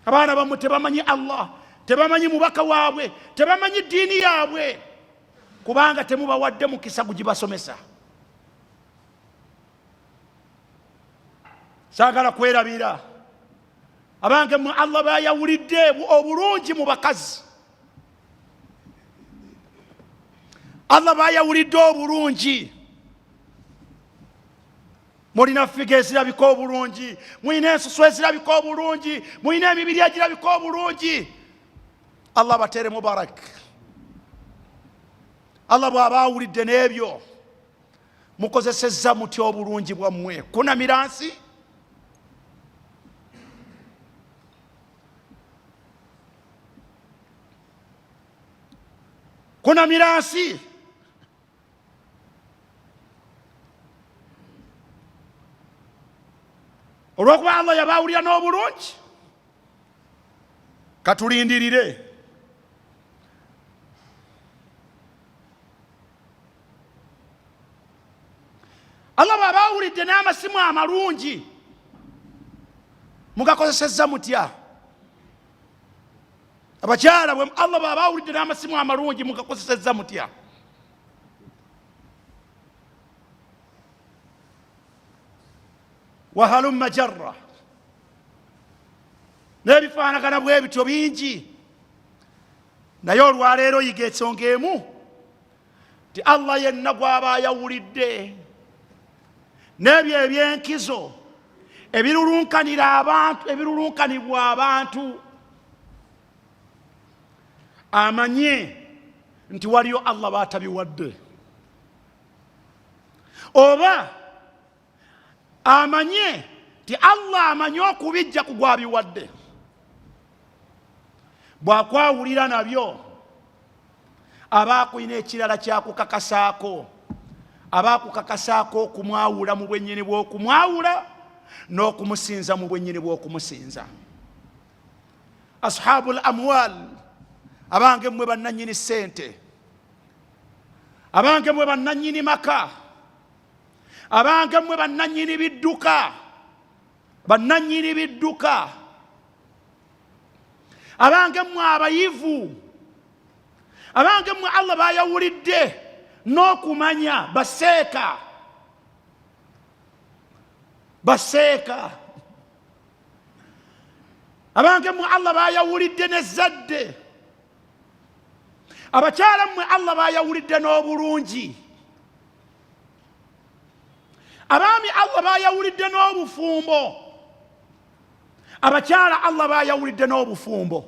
Abaana bammwe tebamanyi Allah, tebamanyi mubaka waabwe, tebamanyi ddiini yaabwe, kubanga temubawadde mukisa gugibasomesa. Saagala kwerabira abange mu Allah bayawulidde obulungi mu bakazi. Allah bayawulidde obulungi. Mulina ffiga ezirabika obulungi, mulina ensusu ezirabika obulungi, mulina emibiri egirabika obulungi. Allah batere mubarak. Allah bw'abaawulidde n'ebyo mukozesezza mutya obulungi bwammwe? Kunamira nsi? Kunamira nsi? Olw'okuba Allah yabaawulira n'obulungi, katulindirire. Allah bw'abaawulidde n'amasimu amalungi mugakozesezza mutya? Abakyala bwe Allah bw'abaawulidde n'amasimu amalungi mugakozesezza mutya? Wahalumma jarra, n'ebifaanagana bwe bityo bingi. Naye olwaleero yiga ensonga emu ti Allah yenna gw'aba ayawulidde n'ebyo ebyenkizo ebirulunkanibwa abantu, amanye nti waliyo Allah baatabiwadde, oba amanye ti Allah amanye okubijja ku gwabiwadde. Bw'akwawulira nabyo abaakulina ekirala kyakukakasaako, abaakukakasaako okumwawula mu bwennyini bw'okumwawula n'okumusinza mu bwennyini bw'okumusinza. Ashabul amwal, abange mmwe bannannyini ssente, abange mmwe bannannyini maka, abange mmwe bannannyini bidduka, bannannyini bidduka, abange mmwe abayivu, abange mmwe Allah bayawulidde n'okumanya baseeka, abange mmwe Allah bayawulidde n'ezzadde, abakyala mmwe Allah bayawulidde n'obulungi, abaami Allah bayawulidde n'obufumbo, abakyala Allah bayawulidde n'obufumbo.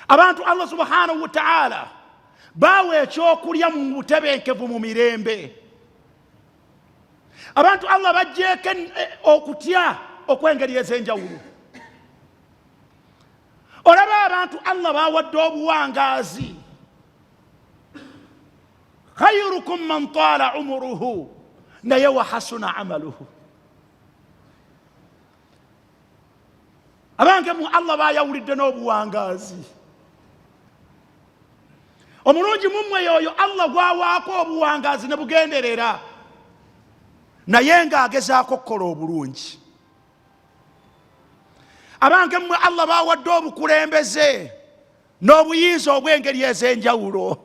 Abantu Allah subhanahu wa ta'ala bawe ekyokulya mu butebenkevu mu mirembe. Abantu Allah bajjeeko okutya okw'engeri ez'enjawulo. Olaba abantu Allah bawadde obuwangaazi. Khayrukum man taala umuruhu naye wa hasuna amaluhu. Abange mu Allah bayawulidde n'obuwangaazi. Omulungi mumwe yoyo Allah gwawaako obuwangaazi ne bugenderera, naye ng'agezaako okukola obulungi. Abange mmwe Allah bawadde obukulembeze n'obuyinza obw'engeri ez'enjawulo.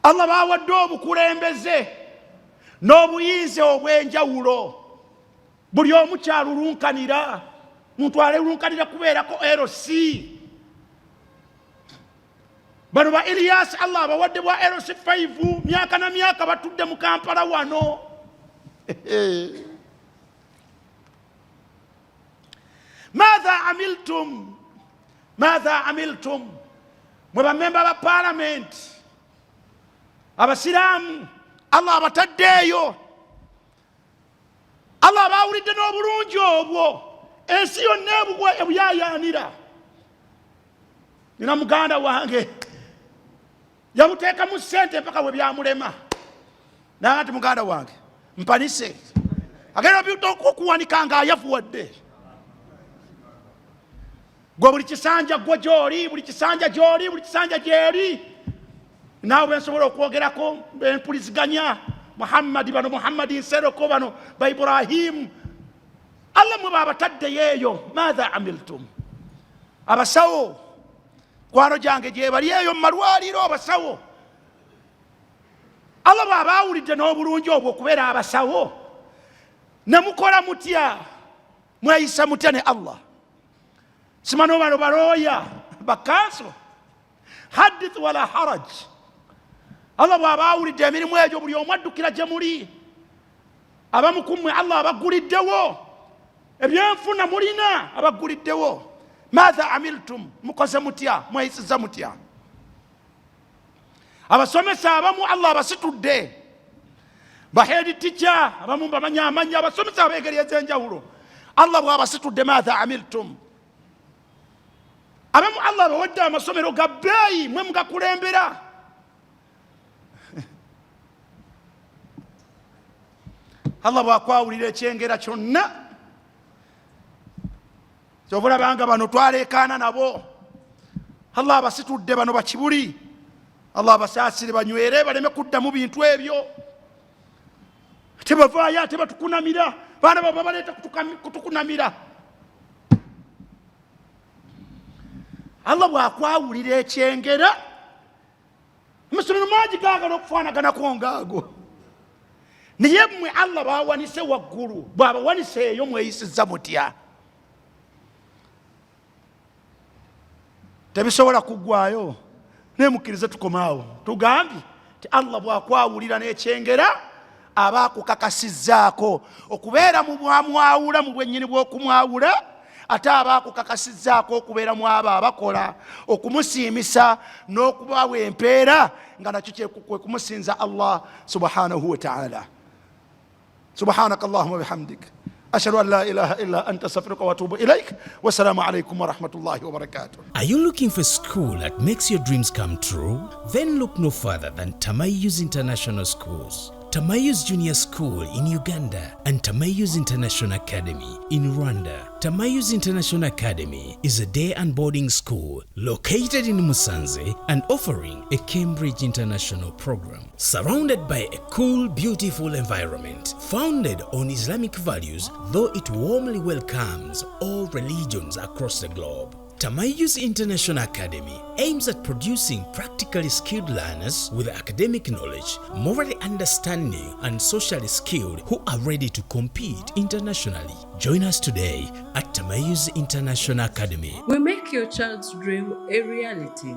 Allah bawadde obukulembeze n'obuyinza obw'enjawulo. Buli omu kyalulunkanira, muntu alulunkanira kubeerako LC. Bano ba Ilyas Allah bawadde bwa LC 5 myaka na myaka batudde mu Kampala wano. Madha amiltum mwe bamemba ba parliament abasiraamu Allah abataddeeyo. Allah bawulidde n'obulungi obwo, ensi yonna ebuyayaanira. Nina muganda wange yamuteekamu ssente mpaka bwe byamulema. Naye nti muganda wange mpanise agenda okuwanika ng'ayavuwadde. Gwe buli kisanja gwe gy'oli, buli kisanja gy'oli, buli kisanja gy'eri. Naawe bensobola okwogerako bempuliziganya Muhammadi, bano Muhammadi Nsereko, bano ba Ibrahim. Allah mwe babataddeyo eyo. Madha amiltum. Abasawo kwano gyange gye bali eyo mu malwaliro, abasawo Allah bw'abawulidde n'obulungi obwo okubeera abasawo, ne mukola mutya? Mweyisa mutya ne Allah? Simano bano balooya bakanso hadith wala haraj. Allah bw'abawulidde emirimu egyo buli omu addukira gye muli. Abamu ku mmwe Allah abaguliddewo, ebyenfuna mulina abaguliddewo. Madha amiltum, mukoze mutya? Mweyisiza mutya? Abasomesa abamu Allah abasitudde, bahedi teacher abamu bamanya amanya, abasomesa ab'engeri ez'enjawulo Allah bw'abasitudde. Madha amiltum. Abamu Allah bawadde amasomero ga bbeeyi, mwe mugakulembera. Allah bw'akwawulira ekyengera kyonna, kyobulabanga bano twaleekaana nabo. Allah abasitudde bano bakibuli. Allah abasaasire banywere baleme kuddamu bintu ebyo. Tebavaayo ate batukunamira, baana baba baleeta kutukunamira. Allah bw'akwawulira ekyengera, amasomero mangi gaagala okufaanaganako ngaago. Naye mmwe Allah baawanise waggulu, bw'abawanise eyo mweyisizza mutya? Tebisobola kuggwayo. Nemukkirize tukomaawo tugambye ti Allah bw'akwawulira n'ekyengera aba akukakasizzaako okubeera mu bwamwawula, mu bwennyini bw'okumwawula, ate aba akukakasizzaako okubeera mu abo abakola okumusiimisa n'okubawa empeera, nga nakyo kwe kumusinza Allah subhanahu wa ta'ala. Subhanaka Allahumma bihamdik ashhadu an la ilaha illa anta astaghfiruka wa atubu ilaik. Wassalamu alaikum wa rahmatullahi wa barakatuh. Are you looking for a school that makes your dreams come true? Then look no further than Tamayus International Schools. Tamayus Junior School in Uganda and Tamayus International Academy in Rwanda. Tamayus International Academy is a day and boarding school located in Musanze and offering a Cambridge International program. Surrounded by a cool, beautiful environment, founded on Islamic values, though it warmly welcomes all religions across the globe. Tamayus International Academy aims at producing practically skilled learners with academic knowledge, morally understanding, and socially skilled who are ready to compete internationally. Join us today at Tamayus International Academy. We make your child's dream a reality.